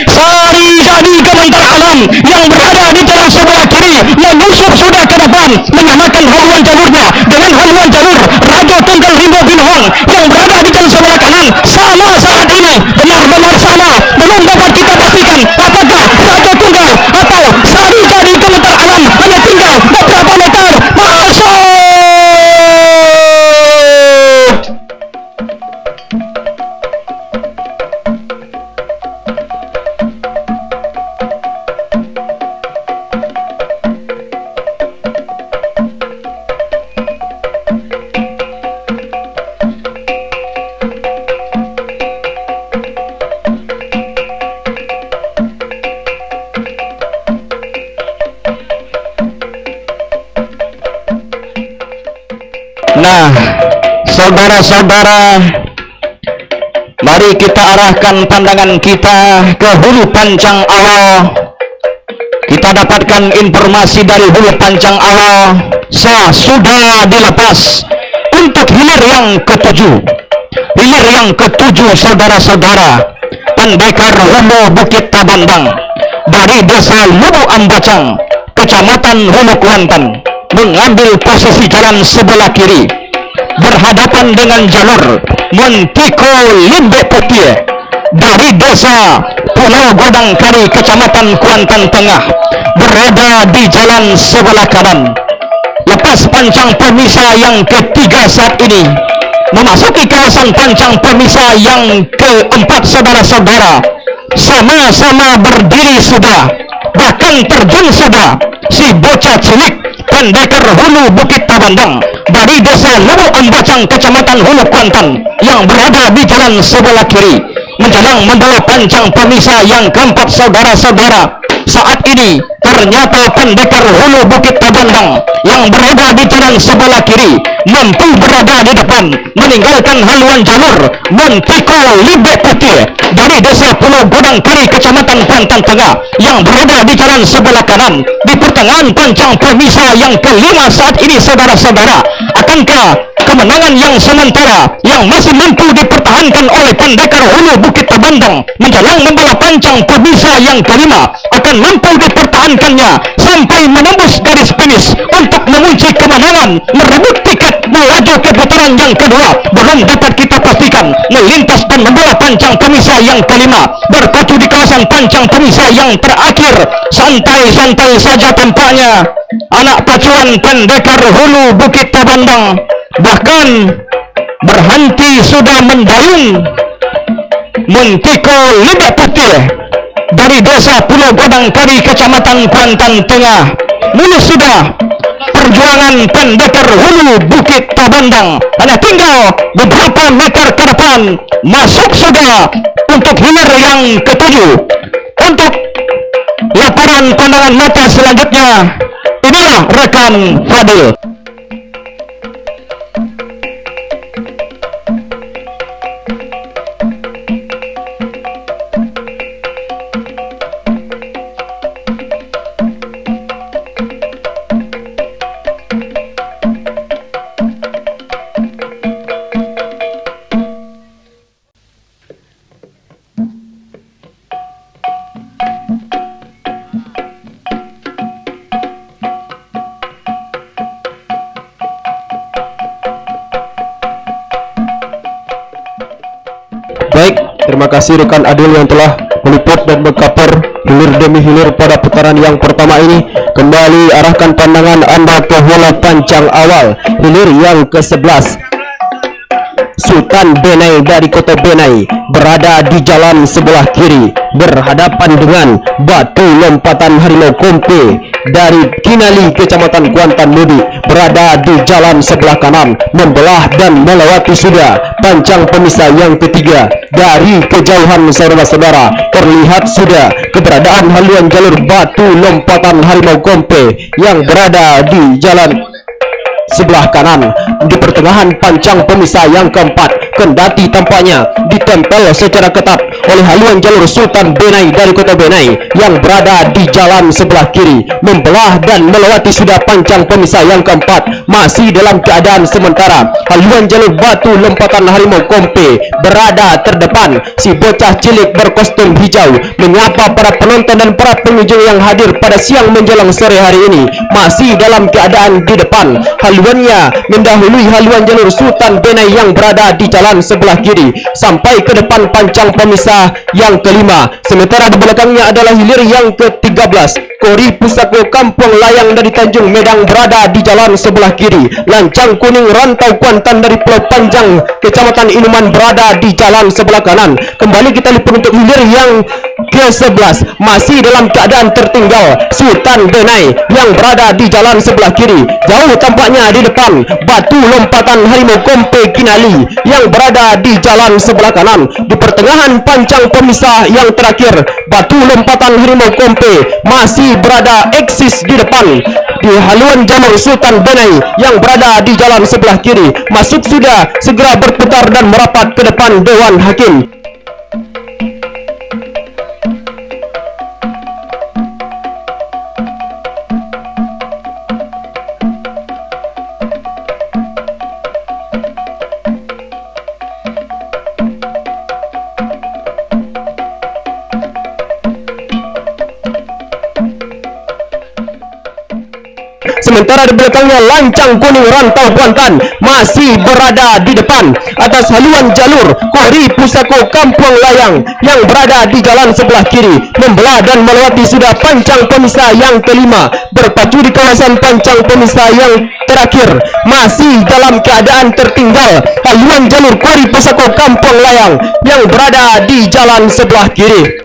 Sari Jadi Gementar Alam yang berada di jalan sebelah kiri menyusup sudah ke depan, menyamakan haluan jalurnya dengan haluan jalur Raja Tunggal Rimbo Binuang yang berada di jalan sebelah kanan. Sama saat ini, benar-benar sama, belum dapat kita pastikan apakah Raja Tunggal atau Sari Jadi Gementar Alam. Hanya tinggal beberapa meter, masuk saudara-saudara, mari kita arahkan pandangan kita ke hulu pancang awal. Kita dapatkan informasi dari hulu pancang awal sudah dilepas untuk hilir yang ketujuh. Hilir yang ketujuh, saudara-saudara, Pendekar Hulu Bukit Tabandang dari desa Lubu Ambacang, Kecamatan Hulu Kuantan, mengambil posisi jalan sebelah kiri berhadapan dengan jalur Montiko Limbe Putih dari desa Pulau Godangkari, Kecamatan Kuantan Tengah, berada di jalan sebelah kanan. Lepas pancang pemisah yang ketiga saat ini memasuki kawasan pancang pemisah yang keempat, saudara-saudara, sama-sama berdiri sudah, bahkan terjun sudah si bocah cilik Pendekar Hulu Bukit Tabandang dari desa Lubu Ambacang, Kecamatan Hulu Kuantan, yang berada di jalan sebelah kiri menjelang membawa pancang pemisah yang keempat, saudara-saudara. Saat ini ternyata Pendekar Hulu Bukit Tabandang yang berada di jalan sebelah kiri mampu berada di depan, meninggalkan haluan jalur Montiko Limbe Putih dari desa Pulau Godangkari, Kecamatan Kuantan Tengah, yang berada di jalan sebelah kanan di pertengahan pancang pemisah yang kelima saat ini, saudara-saudara. Akankah kemenangan yang sementara yang masih mampu dipertahankan oleh Pendekar Hulu Bukit Tabandang menjelang membawa pancang pemisah yang kelima akan mampu dipertahankannya sampai menembus garis finish untuk mengunci kemenangan, merebut tiket melaju ke putaran yang kedua? Belum dapat kita pastikan. Melintas dan membawa pancang pemisah yang kelima, berpacu di kawasan pancang pemisah yang terakhir, santai-santai saja tampaknya anak pacuan Pendekar Hulu Bukit Tabandang, bahkan berhenti sudah mendayung Montiko Limbe Putih dari desa Pulau Godangkari, Kecamatan Kuantan Tengah. Mulus sudah perjuangan Pendekar Hulu Bukit Tabandang, hanya tinggal beberapa meter ke depan masuk sudah untuk hilir yang ketujuh. Untuk laporan pandangan mata selanjutnya, inilah rekan Fadil. Baik, terima kasih rekan Adil yang telah meliput dan mengcover hilir demi hilir pada putaran yang pertama ini. Kembali arahkan pandangan Anda ke hulu pancang awal hilir yang ke-11. Sultan Benai dari Kota Benai berada di jalan sebelah kiri berhadapan dengan Batu Lompatan Harimau Kompe dari Kinali, Kecamatan Kuantan Mudi, berada di jalan sebelah kanan, membelah dan melewati sudah pancang pemisah yang ketiga. Dari kejauhan, saudara-saudara, terlihat sudah keberadaan haluan jalur Batu Lompatan Harimau Kompe yang berada di jalan sebelah kanan di pertengahan pancang pemisah yang keempat. Kendati tampaknya ditempel secara ketat oleh haluan jalur Sultan Benai dari Kota Benai yang berada di jalan sebelah kiri, membelah dan melewati sudah pancang pemisah yang keempat. Masih dalam keadaan sementara, haluan jalur Batu Lompatan Harimau Kompe berada terdepan. Si bocah cilik berkostum hijau menyapa para penonton dan para pengunjung yang hadir pada siang menjelang sore hari ini. Masih dalam keadaan di depan, haluannya mendahului haluan jalur Sultan Benai yang berada di jalan sebelah kiri sampai ke depan pancang pemisah yang kelima. Sementara di belakangnya adalah hilir yang ke-13. Kori Pusako Kampung Layang dari Tanjung Medang berada di jalan sebelah kiri. Lancang Kuning Rantau Kuantan dari Pulau Panjang, Kecamatan Inuman berada di jalan sebelah kanan. Kembali kita lihat untuk hilir yang ke-11 masih dalam keadaan tertinggal. Sultan Benai yang berada di jalan sebelah kiri, jauh tampaknya di depan Batu Lompatan Harimau Kompe Kinali yang berada di jalan sebelah kanan. Di pertengahan pancang pemisah yang terakhir, Batu Lompatan Harimau Kompe masih berada eksis di depan. Di haluan jalur Sultan Benai yang berada di jalan sebelah kiri masuk sudah, segera berputar dan merapat ke depan Dewan Hakim. Sementara di belakangnya lancang kuning rantau Kuantan masih berada di depan atas haluan jalur Kohri Pusako Kampung Layang yang berada di jalan sebelah kiri, membelah dan melewati sudah pancang pemisah yang kelima, berpacu di kawasan pancang pemisah yang terakhir masih dalam keadaan tertinggal haluan jalur Kohri Pusako Kampung Layang yang berada di jalan sebelah kiri.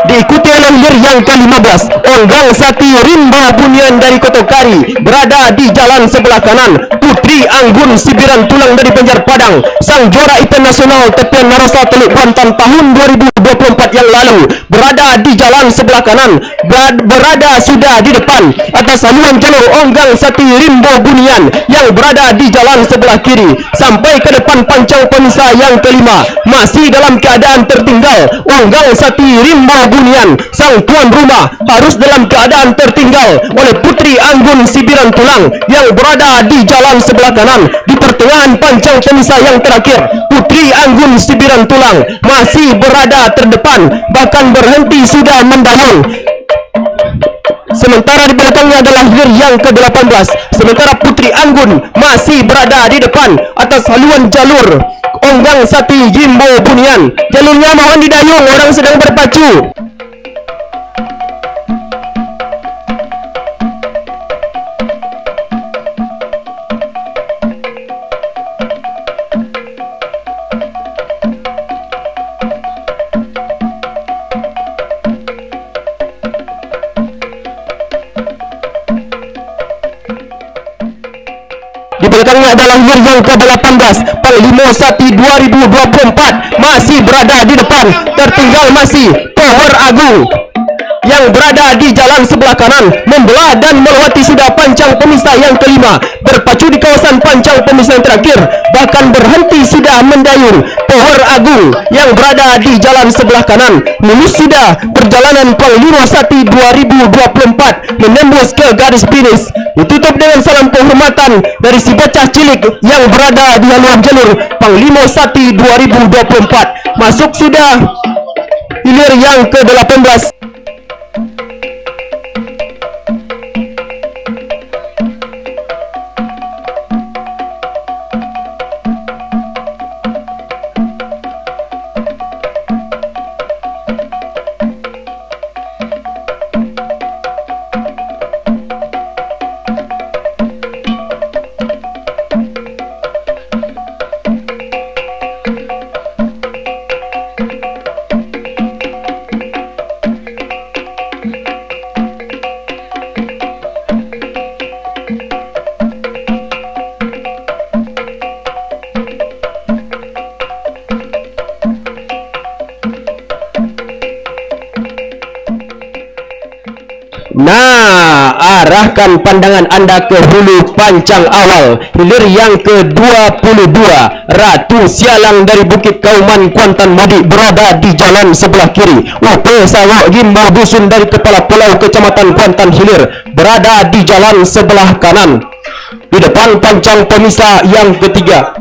Diikuti oleh hilir yang ke-15, Onggang Sati Rimba Bunian dari Kotokari berada di jalan sebelah kanan. Putri Anggun Sibiran Tulang dari Banjar Padang, sang juara event nasional tepian Marosa Teluk Kuantan tahun 2024 yang lalu, berada di jalan sebelah kanan, berada sudah di depan atas haluan jalur Onggang Sati Rimba Bunian yang berada di jalan sebelah kiri sampai ke depan pancang pemisah yang kelima, masih dalam keadaan tertinggal. Onggang Sati Rimba Bunian, sang tuan rumah, harus dalam keadaan tertinggal oleh Putri Anggun Sibiran Tulang yang berada di jalan sebelah kanan. Di pertengahan pancang pemisah yang terakhir, Putri Anggun Sibiran Tulang masih berada terdepan, bahkan berhenti sudah mendayung. Sementara di belakangnya adalah hilir yang ke-18. Sementara Putri Anggun masih berada di depan atas haluan jalur Onggang Sati Jimbo Bunian. Jalurnya mohon didayung, orang sedang berpacu. Di belakangnya adalah hilir yang ke-18, Panglima Sati 2024 masih berada di depan. Tertinggal masih Pohor Agung yang berada di jalan sebelah kanan, membelah dan melewati sudah pancang pemisah yang kelima, berpacu di kawasan pancang pemisah yang terakhir, bahkan berhenti sudah mendayung. Pohor Agung yang berada di jalan sebelah kanan lulus sudah perjalanan Panglima Sati 2024 menembus ke garis finish. Ditutup dengan salam penghormatan dari si bocah cilik yang berada di haluan jalur Panglima Sati 2024. Masuk sudah hilir yang ke-18. Nah, arahkan pandangan Anda ke hulu pancang awal. Hilir yang ke-22, Ratu Sialang dari Bukit Kauman Kuantan Mudik berada di jalan sebelah kiri. Upe Sawok Gimbau Dusun dari Kepala Pulau Kecamatan Kuantan Hilir berada di jalan sebelah kanan. Di depan pancang pemisah yang ketiga,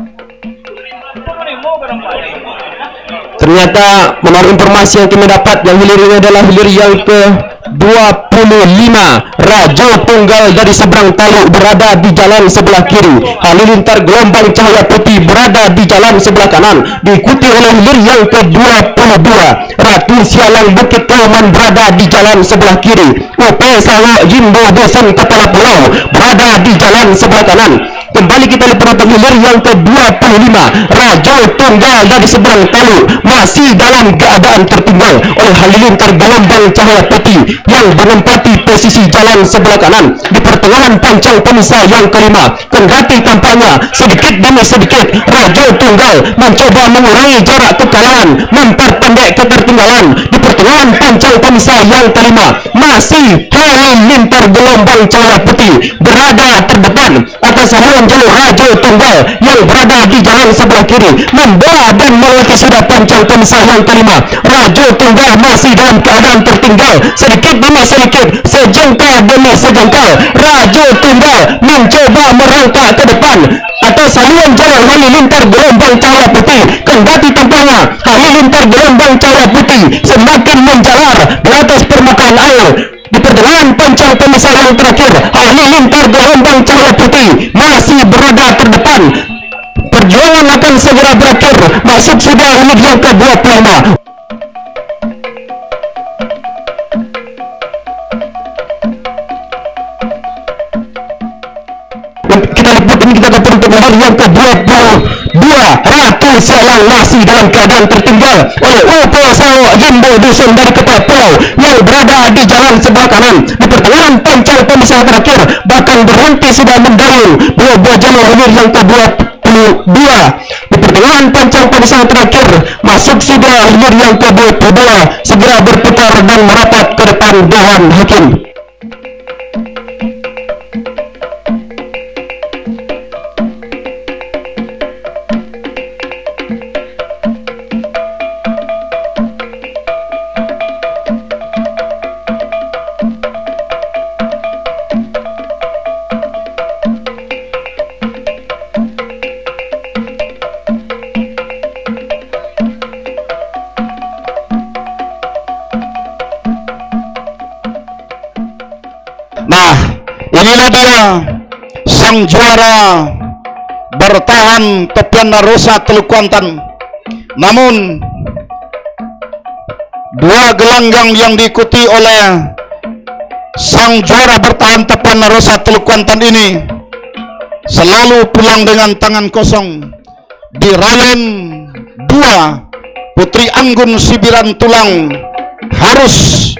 ternyata menurut informasi yang kami dapat, yang hilir ini adalah hilir yang ke-25, Raja Tunggal dari seberang Taluk berada di jalan sebelah kiri. Halilintar gelombang cahaya putih berada di jalan sebelah kanan, diikuti oleh hilir yang ke-22, Ratu Sialang Bukit Kauman berada di jalan sebelah kiri. Upe Sawok Jimbau Dusun Kepala Pulau berada di jalan sebelah kanan. Kembali kita lihat hilir yang ke-25, Raja Tunggal dari seberang Taluk masih dalam keadaan tertinggal oleh halilintar gelombang cahaya putih yang menempati posisi jalan sebelah kanan di pertengahan pancang pemisah yang kelima. Kendati tampaknya sedikit demi sedikit Raja Tunggal mencoba mengurangi jarak kekalahan, memperpendek ketertinggalan di pertengahan pancang pemisah yang kelima. Masih halilintar gelombang cahaya putih berada terdepan atas haluan jalur Raja Tunggal yang berada di jalan sebelah kiri, membawa dan melewati sudah pancang pemisah yang kelima. Raja Tunggal masih dalam keadaan tertinggal sedikit demi sedikit, sejengkal demi sejengkal. Raja Tunggal mencoba merangkak ke depan atas haluan jalur halilintar gelombang cahaya putih. Kendati tampaknya halilintar gelombang cahaya putih semakin menjalar di atas permukaan air. Di pertengahan pancang pemisah yang terakhir, halilintar gelombang cahaya putih masih berada terdepan. Perjuangan akan segera berakhir. Masuk sudah unit yang ke-25. Kita lihat ini, kita dapat untuk nomor yang ke-22, Ratu Sialang masih dalam keadaan tertinggal oleh Upe Sawok Jimbau Dusun dari Kepala Pulau yang berada di jalan sebelah kanan. Di pertengahan pancang pemisah terakhir bahkan berhenti sudah mendayung buah jalur hilir yang ke-22. Di pertengahan pancang pemisah terakhir masuk sudah hilir yang ke-22, segera berputar dan merapat ke depan Dewan Hakim. Inilah dia sang juara bertahan Topian Rosa Teluk Kuantan. Namun dua gelanggang yang diikuti oleh sang juara bertahan Topian Rosa Teluk Kuantan ini selalu pulang dengan tangan kosong. Di Ralen 2, Putri Anggun Sibiran Tulang harus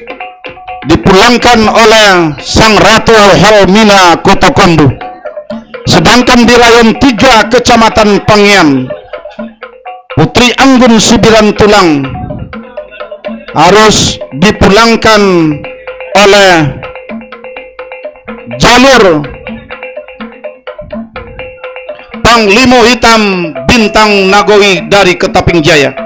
dipulangkan oleh sang Ratu Helmina Kotokondu. Sedangkan di Rayon 3 Kecamatan Pangian, Putri Anggun Sibiran Tulang harus dipulangkan oleh jalur Panglimo Hitam Bintang Nagoi dari Ketaping Jaya.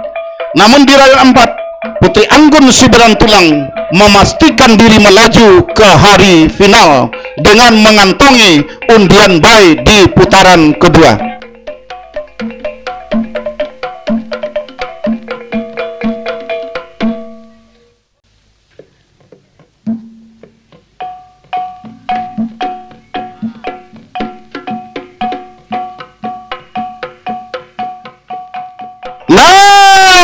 Namun di Rayon 4, Putri Anggun Sibiran Tulang memastikan diri melaju ke hari final dengan mengantongi undian bayi di putaran kedua.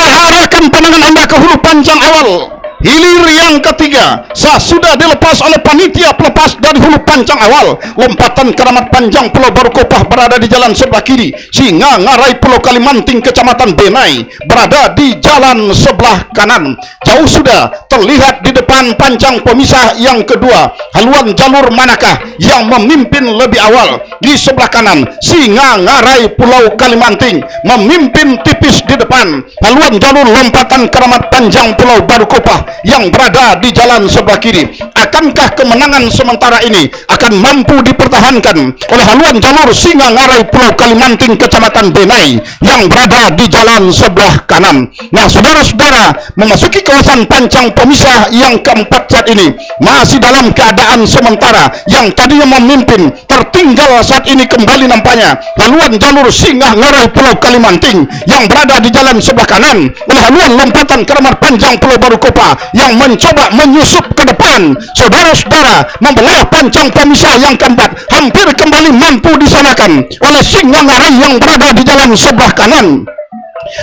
Arahkan pandangan Anda ke hulu pancang awal. Hilir yang ketiga sudah dilepas oleh panitia pelepas dari hulu pancang awal. Lompatan Keramat Panjang Pulau Baru Kopah berada di jalan sebelah kiri. Singa Ngarai Pulau Kalimanting Kecamatan Benai berada di jalan sebelah kanan. Jauh sudah terlihat di depan pancang pemisah yang kedua. Haluan jalur manakah yang memimpin lebih awal? Di sebelah kanan Singa Ngarai Pulau Kalimanting memimpin tipis di depan. Haluan jalur lompatan Keramat Panjang Pulau Baru Kopah yang berada di jalan sebelah kiri. Akankah kemenangan sementara ini akan mampu dipertahankan oleh haluan jalur Singa Ngarai Pulau Kalimanting Kecamatan Benai yang berada di jalan sebelah kanan? Nah, saudara-saudara, memasuki kawasan pancang pemisah yang keempat saat ini masih dalam keadaan sementara. Yang tadinya memimpin tertinggal saat ini kembali nampaknya haluan jalur Singa Ngarai Pulau Kalimanting yang berada di jalan sebelah kanan oleh haluan lompatan Keramat Panjang Pulau Baru Kopa yang mencoba menyusup ke depan. Saudara-saudara, membelah pancang pemisah yang keempat hampir kembali mampu disanakan oleh Singa Ngarai yang berada di jalan sebelah kanan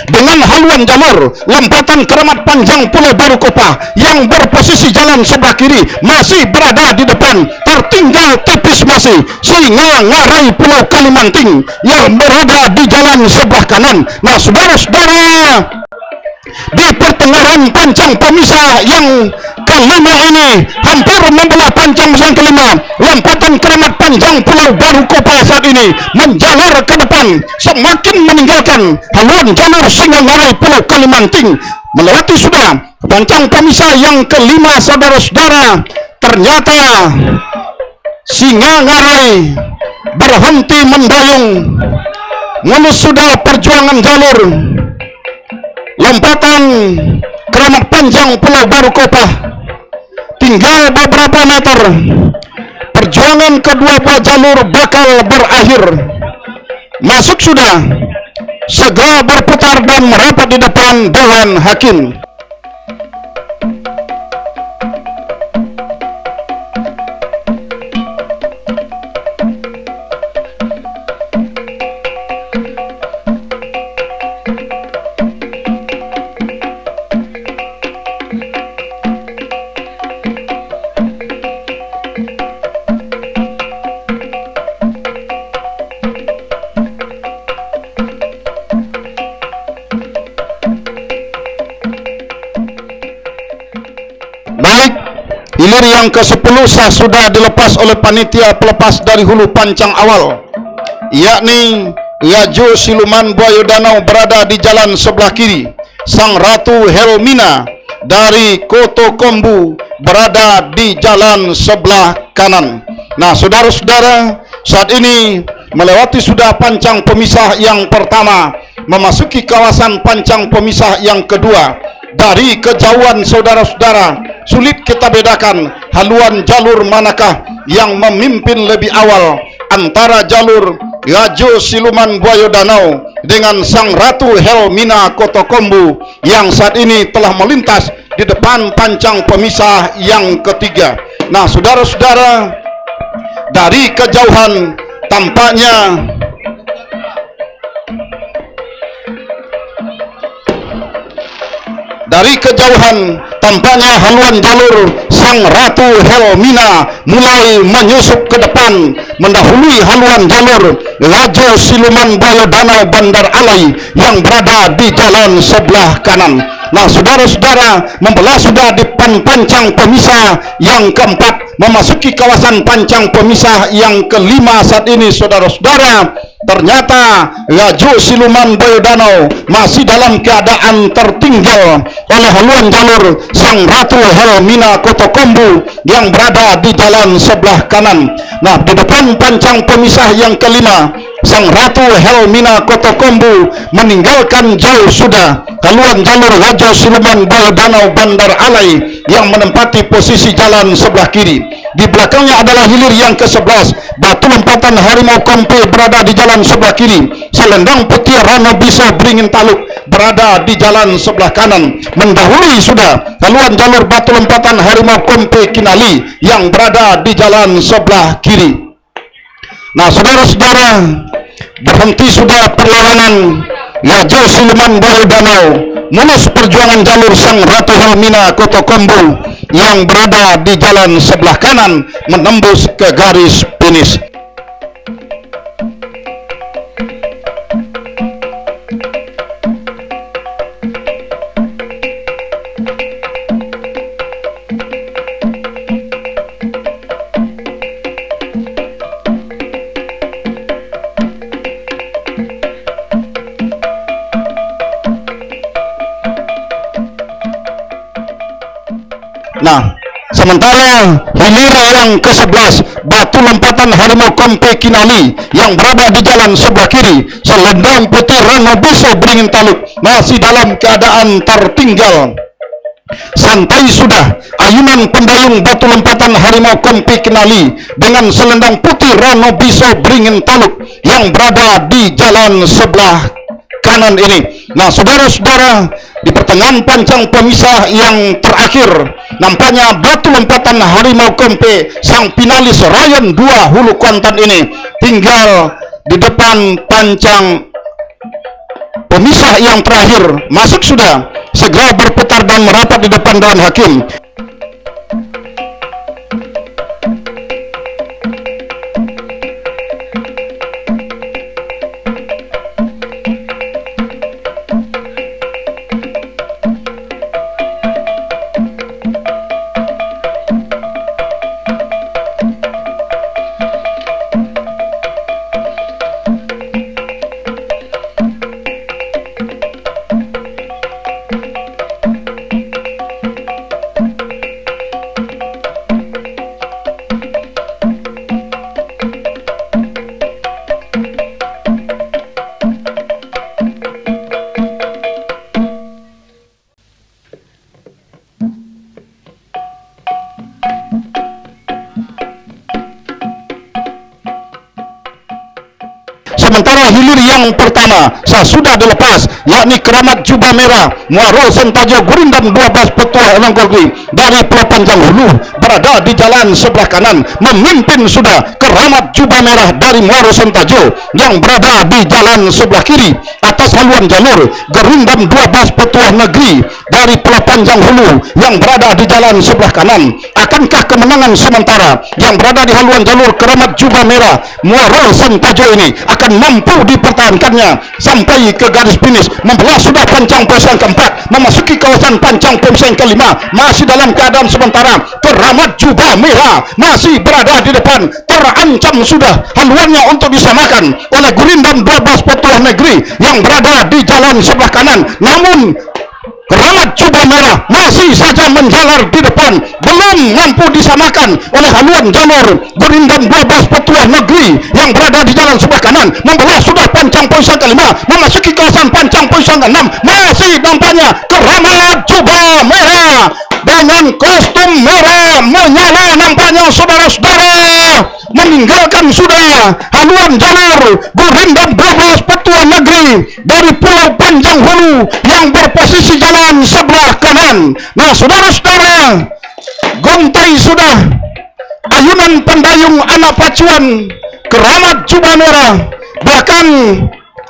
dengan haluan jalur lompatan Keramat Panjang Pulau Baru Kopa yang berposisi jalan sebelah kiri masih berada di depan. Tertinggal tipis masih Singa Ngarai Pulau Kalimanting yang berada di jalan sebelah kanan. Nah, saudara-saudara, di pertengahan pancang pemisah yang kelima ini hampir membelah pancang yang kelima, lompatan Keramat Panjang Pulau Baru Kopa saat ini menjalar ke depan semakin meninggalkan haluan jalur Singa Ngarai Pulau Kalimanting. Melewati sudah pancang pemisah yang kelima, saudara-saudara, ternyata Singa Ngarai berhenti mendayung. Mulus sudah perjuangan jalur lompatan Keramat Panjang Pulau Baru Kopa. Tinggal beberapa meter, perjuangan kedua buah jalur bakal berakhir. Masuk sudah, segera berputar dan merapat di depan Dewan Hakim. Hilir yang ke-10 sah sudah dilepas oleh panitia pelepas dari hulu pancang awal, yakni Rajo Siluman Buaya Danau berada di jalan sebelah kiri. Sang Ratu Helmina dari Koto Kombu berada di jalan sebelah kanan. Nah, saudara-saudara, saat ini melewati sudah pancang pemisah yang pertama, memasuki kawasan pancang pemisah yang kedua. Dari kejauhan, saudara-saudara, sulit kita bedakan haluan jalur manakah yang memimpin lebih awal antara jalur Rajo Siluman Buaya Danau dengan Sang Ratu Helmina Koto Kombu yang saat ini telah melintas di depan pancang pemisah yang ketiga. Nah, saudara-saudara, dari kejauhan tampaknya haluan jalur Sang Ratu Helmina mulai menyusup ke depan mendahului haluan jalur Rajo Siluman Buaya Danau Bandar Alai yang berada di jalan sebelah kanan. Nah, saudara-saudara, membelah sudah di pancang pemisah yang keempat, memasuki kawasan pancang pemisah yang kelima saat ini, saudara-saudara. Ternyata Rajo Siluman Buaya Danau masih dalam keadaan tertinggal oleh haluan jalur Sang Ratu Helmina Koto Kombu yang berada di jalan sebelah kanan. Nah, di depan pancang pemisah yang kelima, Sang Ratu Helmina Koto Kombu meninggalkan jauh sudah haluan jalur Rajo Siluman Buaya Danau Bandar Alai yang menempati posisi jalan sebelah kiri. Di belakangnya adalah hilir yang ke-11, batu lompatan Harimau Kompe berada di jalan sebelah kiri. Selendang Putih Rano Bisa Beringin Taluk berada di jalan sebelah kanan, mendahului sudah haluan jalur batu lompatan Harimau Kompe Kinali yang berada di jalan sebelah kiri. Nah, saudara-saudara, berhenti sudah perlawanan Rajo Siluman Buaya Danau, mulus perjuangan jalur Sang Ratu Helmina Koto Kombu yang berada di jalan sebelah kanan menembus ke garis finish. Nah, sementara hilir yang ke-11 batu lompatan Harimau Kompe Kinali yang berada di jalan sebelah kiri, selendang putih Rano Biso Beringin Taluk masih dalam keadaan tertinggal. Santai sudah ayunan pendayung batu lompatan Harimau Kompe Kinali dengan selendang putih Rano Biso Beringin Taluk yang berada di jalan sebelah kanan ini. Nah, saudara-saudara, di pertengahan pancang pemisah yang terakhir nampaknya batu lompatan Harimau Kompe sang finalis Rayon 2 Hulu Kuantan ini tinggal di depan pancang pemisah yang terakhir. Masuk sudah, segera berputar dan merapat di depan Dewan Hakim. Sementara hilir yang pertama sudah dilepas, yakni Keramat Jubah Merah Muaro Sentajo Gurindam 12 Petuah Emang Golgi dari Pulau Panjang Hulu berada di jalan sebelah kanan. Memimpin sudah Keramat Jubah Merah dari Muaro Sentajo yang berada di jalan sebelah kiri. Atas haluan jalur Gerindam 12 Petuah Negeri dari Pulau Panjang Hulu yang berada di jalan sebelah kanan. Akankah kemenangan sementara yang berada di haluan jalur Keramat Jubah Merah Muaro Sentajo ini akan mampu dipertahankannya sampai ke garis finish? Membelah sudah pancang pemisah keempat, memasuki kawasan pancang pemisah kelima. Masih dalam keadaan sementara Keramat Jubah Merah masih berada di depan, terancam sudah haluannya untuk disamakan oleh Gurindam 12 Petuah Negeri yang berada di jalan sebelah kanan. Namun Keramat Jubah Merah masih saja menjalar di depan, belum mampu disamakan oleh haluan jalur Gurindam 12 Petuah Negeri yang berada di jalan sebelah kanan. Membelah sudah pancang pemisah kelima, memasuki kawasan pancang pemisah keenam. Masih nampaknya Keramat Jubah Merah dengan kostum merah menyala nampaknya, saudara-saudara, meninggalkan sudah haluan jalur Gurindam 12 Petuah Negeri dari Pulau Panjang Hulu yang berposisi jalan sebelah kanan. Nah, saudara-saudara, gontai sudah ayunan pendayung anak pacuan Keramat Jubah Merah, bahkan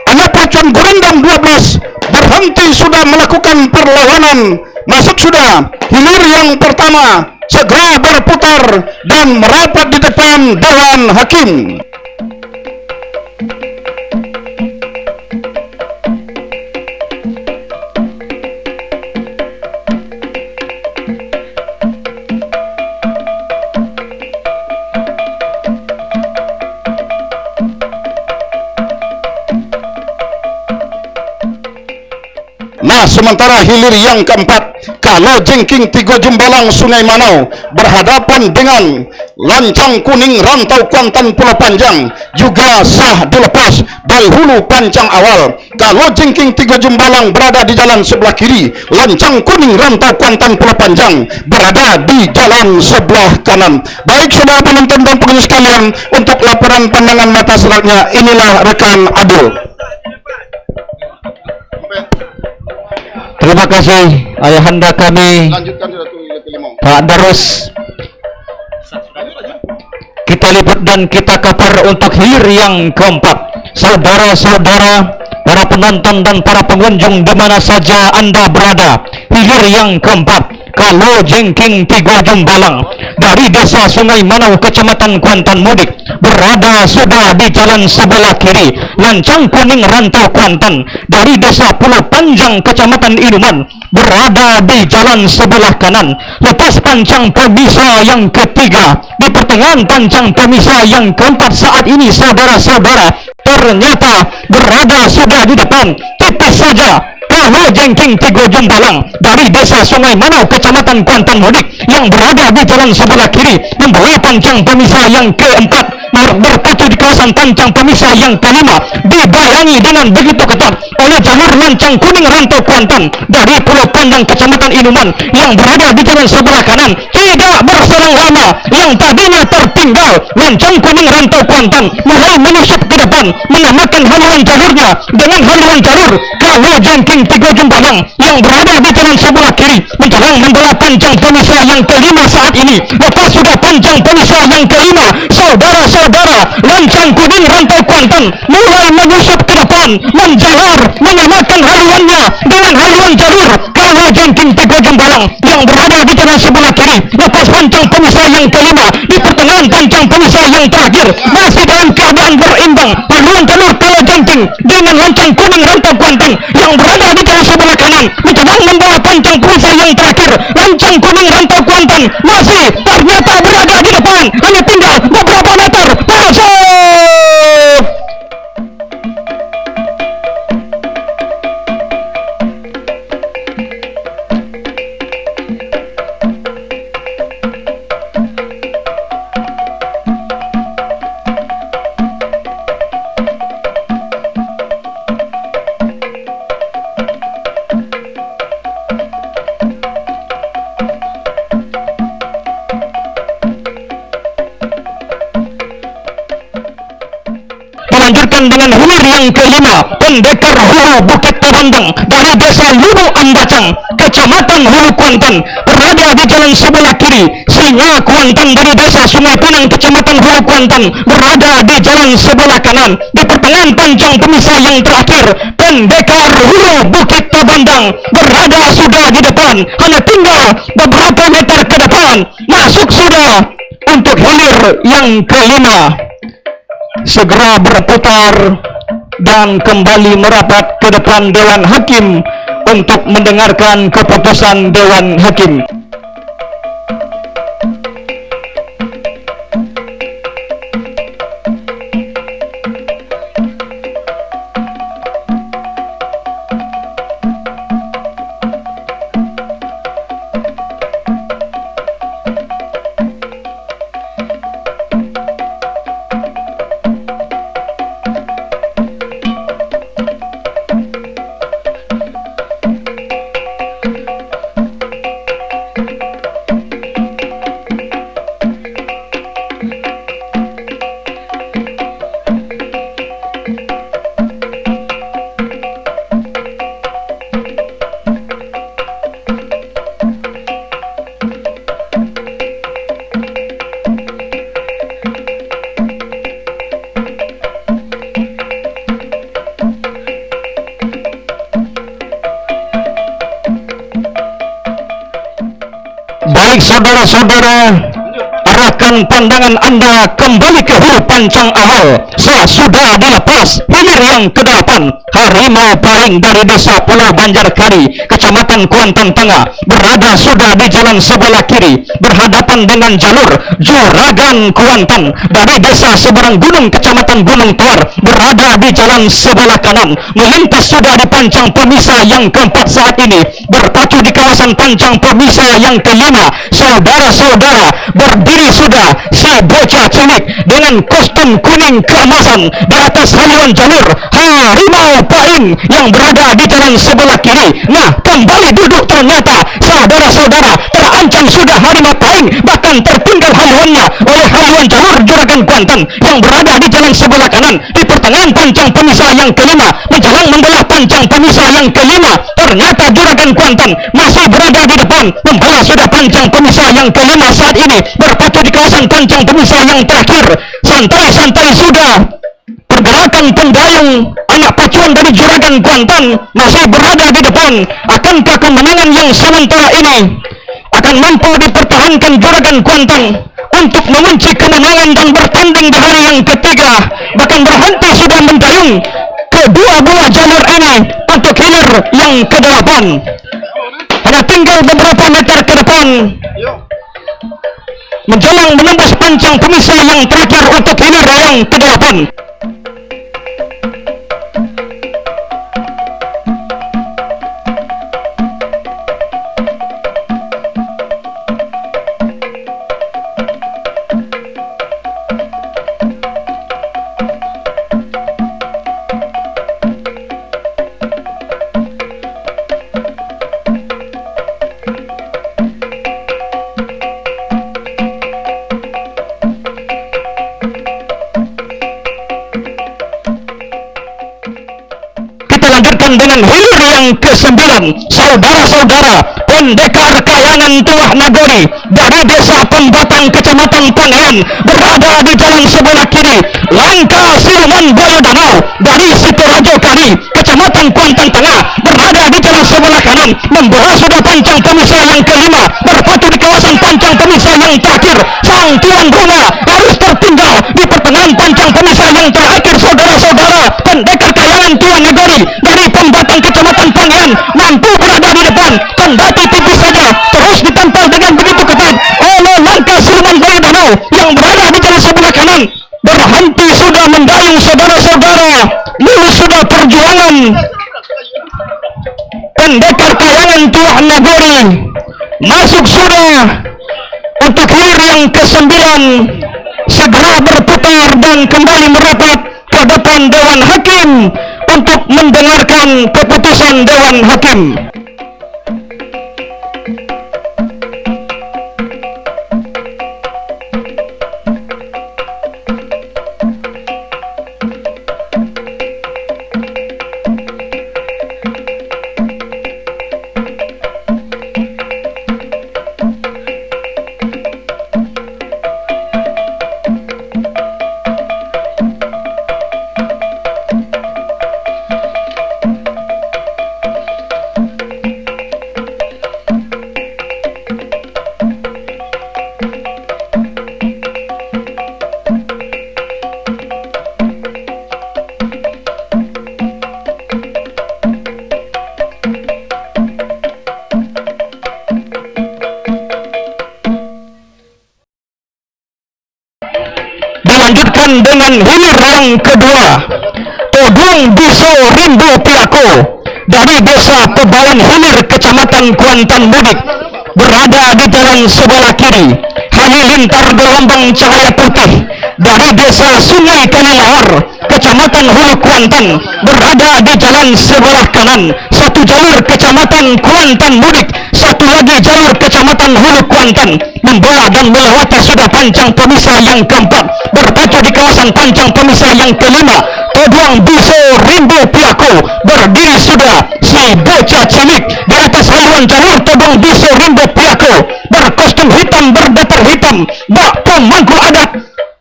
anak pacuan Gurindam 12 berhenti sudah melakukan perlawanan. Masuk sudah hilir yang pertama, segera berputar dan merapat di depan Dewan Hakim. Nah, sementara hilir yang keempat, Kalo Jengking Tigo Jumbalang Sungai Manau berhadapan dengan Lancang Kuning Rantau Kuantan Pulau Panjang juga sah dilepas dari hulu pancang awal. Kalo Jengking Tigo Jumbalang berada di jalan sebelah kiri, Lancang Kuning Rantau Kuantan Pulau Panjang berada di jalan sebelah kanan. Baik saudara penonton dan pengunjung sekalian, untuk laporan pandangan mata selanjutnya inilah rekan Abdul. Terima kasih ayahanda kami Pak Darus. Kita lipat dan kita kapar untuk hilir yang keempat. Saudara-saudara, para penonton dan para pengunjung di mana saja Anda berada, hilir yang keempat, Kalo Jengking Tigo Jumbalang dari Desa Sungai Manau Kecamatan Kuantan Mudik berada sudah di jalan sebelah kiri. Lancang Kuning Rantau Kuantan dari Desa Pulau Panjang Kecamatan Inuman berada di jalan sebelah kanan. Lepas pancang pemisah yang ketiga, di pertengahan pancang pemisah yang keempat saat ini, saudara-saudara, ternyata berada sudah di depan, tipis saja kalau jengking Tigo Jumbalang dari desa Sungai Manau, Kecamatan Kuantan Mudik yang berada di jalan sebelah kiri membawa pancang pemisah yang keempat berpacu di kawasan pancang pemisah yang kelima dibayangi dengan begitu ketat oleh jalur lancang kuning rantau Kuantan dari Pulau Kondang, Kecamatan Inuman yang berada di jalan sebelah kanan. Tidak berselang lama yang tadinya tertinggal lancang kuning rantau Kuantan mulai menyusup ke depan menyamakan haluan jalurnya dengan haluan jalur kalau jengking Tigo Jumbalang yang berada di jalan sebelah kiri menjelang membawa pancang pemisah yang kelima saat ini. Lepas sudah pancang pemisah yang kelima, saudara-saudara, lancang kuning rantau Kuantan mulai menyusup ke depan menjalar menyamakan haluannya dengan haluan jalur kalau jengking Tigo Jumbalang yang berada di jalan sebelah kiri. Lepas pancang pemisah yang kelima di pertengahan pancang pemisah yang terakhir masih dalam keadaan berimbang haluan jalur kalau jengking dengan lancang kuning rantau Kuantan yang berada di jalan sebelah kanan menjelang membawa pancang pemisah yang terakhir. Lancang kuning rantau Kuantan masih ternyata berada di depan, hanya tinggal beberapa meter. Masuk! Melanjutkan dengan hilir yang kelima, pendekar Hulu Bukit Tabandang dari desa Lulu Ambacang, Kecamatan Hulu Kuantan berada di jalan sebelah kiri. Singa Kuantan dari desa Sungai Pinang, Kecamatan Hulu Kuantan berada di jalan sebelah kanan. Di pertengahan pancang pemisah yang terakhir, pendekar Hulu Bukit Tabandang berada sudah di depan, hanya tinggal beberapa meter ke depan. Masuk sudah untuk hilir yang kelima. Segera berputar dan kembali merapat ke depan Dewan Hakim untuk mendengarkan keputusan Dewan Hakim. Baik saudara-saudara, arahkan pandangan Anda kembali ke hulu pancang awal. Sudah dilepas hilir yang ke-8, harimau paling dari desa Pulau Banjarkari, Kecamatan Kuantan Tengah, berada sudah di jalan sebelah kiri berhadapan dengan jalur Juragan Kuantan dari desa Seberang Gunung, Kecamatan Gunung Tuar, berada di jalan sebelah kanan. Melintas sudah di pancang pemisah yang keempat saat ini, berpacu di kawasan pancang pemisah yang kelima. Saudara-saudara, berdiri sudah si bocah cilik dengan kostum kuning keemasan di atas haluan jalur harimau paling yang berada di jalan sebelah kiri. Nah, kembali duduk ternyata saudara-saudara, terancam sudah harimau paling, bahkan tertinggal haluannya oleh haluan jalur Juragan Kuantan yang berada di jalan sebelah kanan di pertengahan pancang pemisah yang kelima menjelang membawa pancang pemisah yang kelima. Ternyata Juragan Kuantan masih berada di depan membawa sudah pancang pemisah yang kelima saat ini, berpacu di kawasan pancang pemisah yang terakhir. Santai-santai sudah. Pergerakan pendayung anak pacuan dari Juragan Kuantan masih berada di depan. Akankah kemenangan yang sementara ini akan mampu dipertahankan Juragan Kuantan untuk mengunci kemenangan dan bertanding di hari yang ketiga, bahkan berhenti sudah mendayung kedua buah jalur ini untuk hilir yang ke-8. Hanya tinggal beberapa meter ke depan menjelang menembus pancang pemisah yang terakhir untuk hilir yang ke-8. yang ke-9, saudara-saudara pendekar kayangan Tengah Nagori dari desa Pembatang Kecamatan Pangayan berada di jalan sebelah kiri. Langkah Siluman Boyo Danau dari Sidoarjo Kari Kecamatan Kuantan Tengah berada di jalan sebelah kanan membelah sudah pancang pemirsa yang ke-5 berpacu di kawasan pancang pemirsa yang terakhir. Sang tuan rumah harus tertinggal di pertengahan pancang pemirsa yang terakhir. Saudara-saudara pendekar kayangan Tuan Nagori dari Pembatang Kecamatan Pangayan mampu berada di depan, kendati tipis saja terus ditempel dengan begitu ketat oleh langkah Siluman Boyo Danau yang berada di jalan sebelah kanan. Berhenti sudah mendayung saudara-saudara, lulus sudah perjuangan pendekar kayangan Tuan Nagori, masuk sudah untuk hilir yang ke-9, segera berputar dan kembali merapat ke depan Dewan Hakim untuk mendengarkan keputusan Dewan Hakim. Dilanjutkan dengan hilir yang kedua, Todung Biso Rimbo Piako dari desa Pebawan Hilir Kecamatan Kuantan Mudik berada di jalan sebelah kiri. Halilintar gelombang cahaya putih dari desa Sungai Kalilahar Kecamatan Hulu Kuantan berada di jalan sebelah kanan. Satu jalur Kecamatan Kuantan Mudik, satu lagi jalur Kecamatan Hulu Kuantan membelah dan melewati sudah pancang pemisah yang keempat, berpacu di kawasan pancang pemisah yang kelima. Toduang Biso Rimbo Piako berdiri sudah, si bocah cilik di atas lawan jalur. Toduang Biso Rimbo Piako berkostum hitam berdatar hitam, bak pemangku adat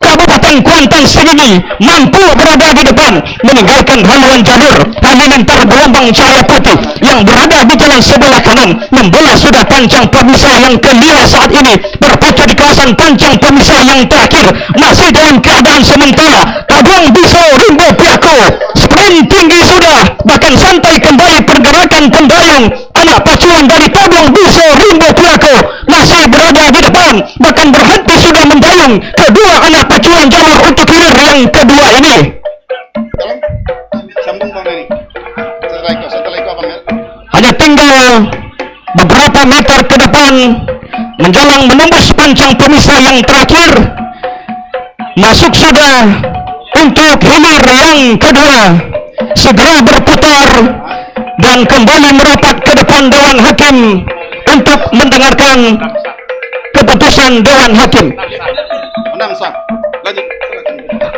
Kabupaten Kuantan Sengingi mampu berada di depan meninggalkan haluan jalur. Halilintar gelombang cahaya putih yang berada di jalan sebelah kanan membelah sudah pancang pemisah yang kelima saat ini, berpacu di kawasan pancang pemisah yang terakhir masih dalam keadaan sementara. Toduang Biso Rimbo Piako sprint tinggi sudah, bahkan santai kembali pergerakan pendayung. Anak pacuan dari Toduang Biso Rimbo Piako masih berada di depan, bahkan berhenti sudah mendayung kedua anak pacuan jalur untuk hilir yang kedua ini. Sambung Bang Nani. Setelah itu Bang. Hanya tinggal beberapa meter ke depan menjelang menembus pancang pemisah yang terakhir. Masuk sudah untuk hilir yang kedua, segera berputar dan kembali merapat ke depan Dewan Hakim untuk mendengarkan keputusan Dewan Hakim. Menang Sang. Lanjut.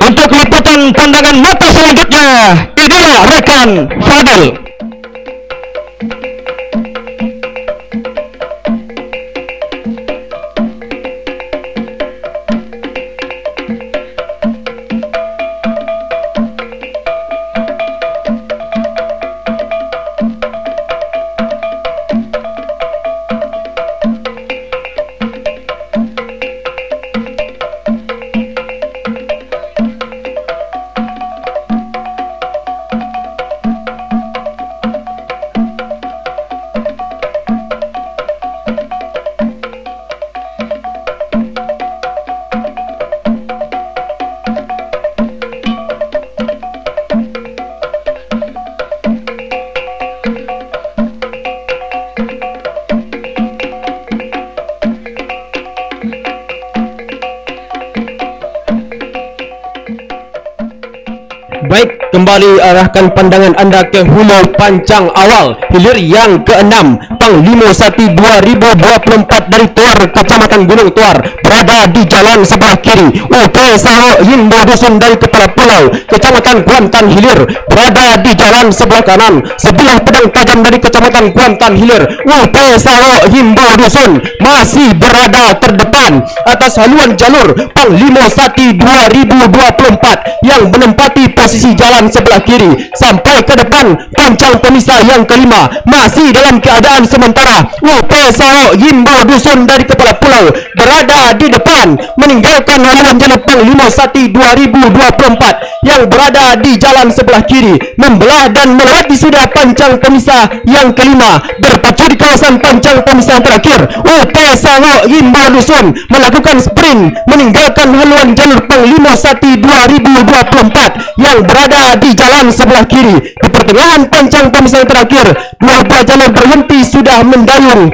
Untuk liputan pandangan mata selanjutnya, inilah rekan Fadil. Baik, kembali arahkan pandangan Anda ke hulu pancang awal hilir yang ke-6. Panglima Sati 2024 dari Tuar, Kecamatan Gunung Tuar, berada di jalan sebelah kiri. UP Sao Himbo Dusun dari Kepala Pulau, Kecamatan Kuantan Hilir, berada di jalan sebelah kanan. Sebilah pedang tajam dari Kecamatan Kuantan Hilir. UP Sao Himbo Dusun masih berada terdepan atas haluan jalur Panglima Sati 2024 yang menempati posisi jalan sebelah kiri sampai ke depan pancang pemisah yang kelima. Masih dalam keadaan sementara, UP Sao Himbo Dusun dari Kepala Pulau berada di depan meninggalkan haluan jalur Panglima Sati 2024 yang berada di jalan sebelah kiri, membelah dan melewati sudah pancang pemisah yang kelima. Berpacu di kawasan pancang pemisah terakhir, UP Sao Himbo Dusun melakukan sprint meninggalkan haluan jalur Panglima Sati 2024 yang berada di jalan sebelah kiri. Di pertengahan pancang pemisah terakhir, dua buah jalur berhenti sudah mendayung.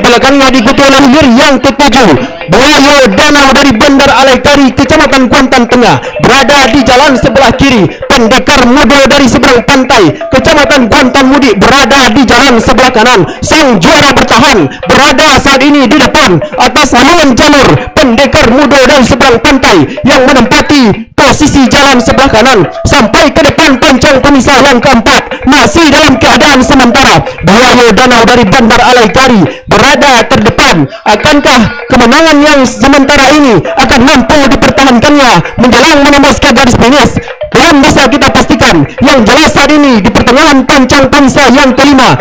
Belakangnya diikuti oleh hilir yang ketujuh, Buaya Danau dari Bandar Alai Kari, Kecamatan Kuantan Tengah, berada di jalan sebelah kiri. Pendekar Muda dari seberang pantai, Kecamatan Kuantan Mudik, berada di jalan sebelah kanan. Sang juara bertahan berada saat ini di depan atas haluan jalur Pendekar Muda dari seberang pantai yang menempati posisi jalan sebelah kanan sampai ke depan pancang pemisah yang keempat. Masih dalam keadaan sementara, Buaya Danau dari Bandar Alai Kari berada terdepan. Akankah kemenangan yang sementara ini akan mampu dipertahankannya menjelang menembus ke garis finish? Belum bisa kita pastikan. Yang jelas saat ini di pertengahan pancang pemisah yang kelima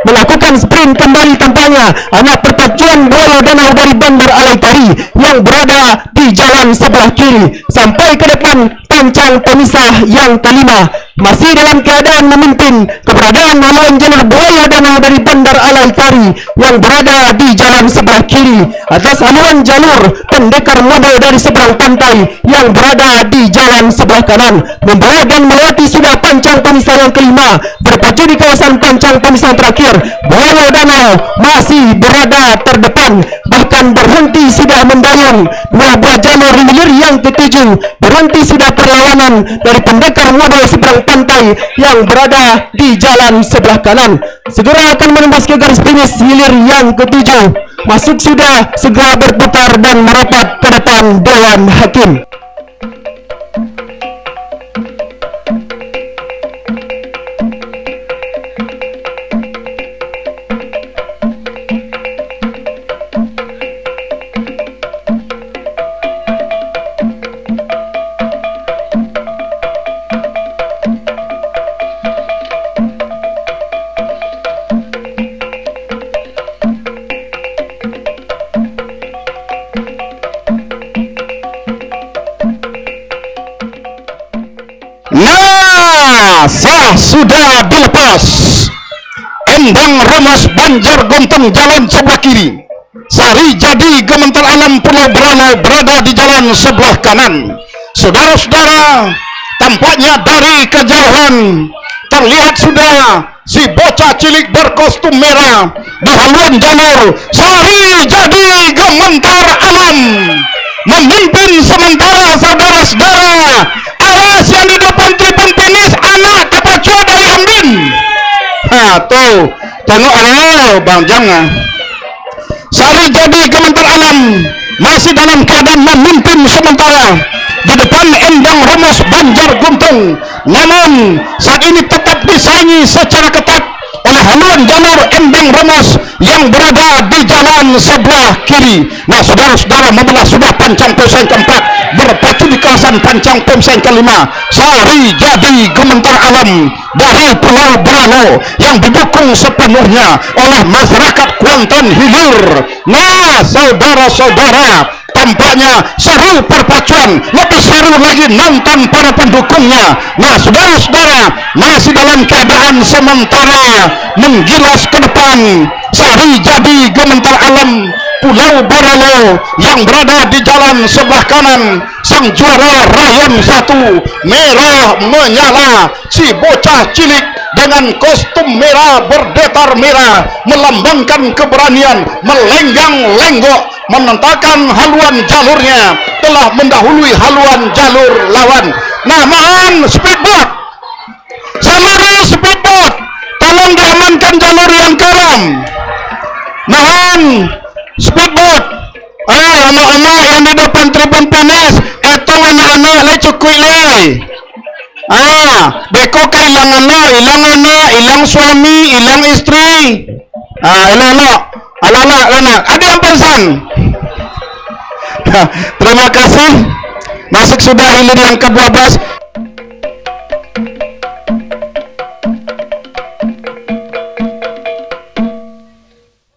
melakukan sprint kembali tampaknya hanya perpacuan Buaya Danau dari Bandar Alai Kari yang berada di jalan sebelah kiri sampai ke depan pancang pemisah yang kelima. Masih dalam keadaan memimpin keberadaan haluan jalur Buaya Danau dari Bandar Alai Kari yang berada di jalan sebelah kiri atas haluan jalur Pendekar Muda dari seberang pantai yang berada di jalan sebelah kanan, membawa dan melewati sudah pancang pemisah yang kelima. Berpacu di kawasan pancang pemisah terakhir, Buaya Danau masih berada terdepan, bahkan berhenti sudah mendayung. Dua buah jalur hilir yang ketujuh berhenti sudah perlawanan dari Pendekar Muda seberang pantai yang berada di jalan sebelah kanan. Segera akan menembus ke garis finish hilir yang ketujuh. Masuk sudah, segera berputar dan merapat ke depan Dewan Hakim. Sah sudah dilepas. Endang Remas Banjar Guntung jalan sebelah kiri. Sari Jadi Gementar Alam Pulau Berano berada di jalan sebelah kanan. Saudara-saudara, tampaknya dari kejauhan terlihat sudah si bocah cilik berkostum merah di haluan jalur. Sari Jadi Gementar Alam memimpin sementara. Saudara-saudara, awas yang di depan tripan finish anak kepacuan dari Hamdin. Nah tuh, tengok Bang Jangan. Sari Jadi Gementar Alam masih dalam keadaan memimpin sementara. Di depan Endang Remas Banjar Guntung, namun saat ini tetap disaingi secara ketat oleh haluan jalur Endang Ramos yang berada di jalan sebelah kiri. Nah, saudara-saudara, memelah sudah Pancang Pemsen keempat berpacu di kawasan Pancang Pemsen kelima. Sari Jadi Gementar Alam dari Pulau Beralo yang didukung sepenuhnya oleh masyarakat Kuantan Hilir. Nah, saudara-saudara, tampaknya seru perpacuan, lebih seru lagi nonton para pendukungnya. Nah, saudara-saudara, masih dalam keadaan sementara menggilas ke depan. Sari Jadi Gementar Alam Pulau Beralo yang berada di jalan sebelah kanan. Sang juara Rayon 1 merah menyala, si bocah cilik dengan kostum merah berdetar merah melambangkan keberanian, melenggang-lenggok menentangkan haluan jalurnya, telah mendahului haluan jalur lawan. Nah, mohon speedboat, seluruh speedboat tolong diamankan jalur yang keenam. Mohon speedboat, anak-anak yang di depan tribun penis, etong anak-anak le cukui le. Beko ka ilang anak, ilang suami, ilang istri. Anak-anak, ada yang pesan? Terima kasih. Masuk sudah hilir yang ke-12.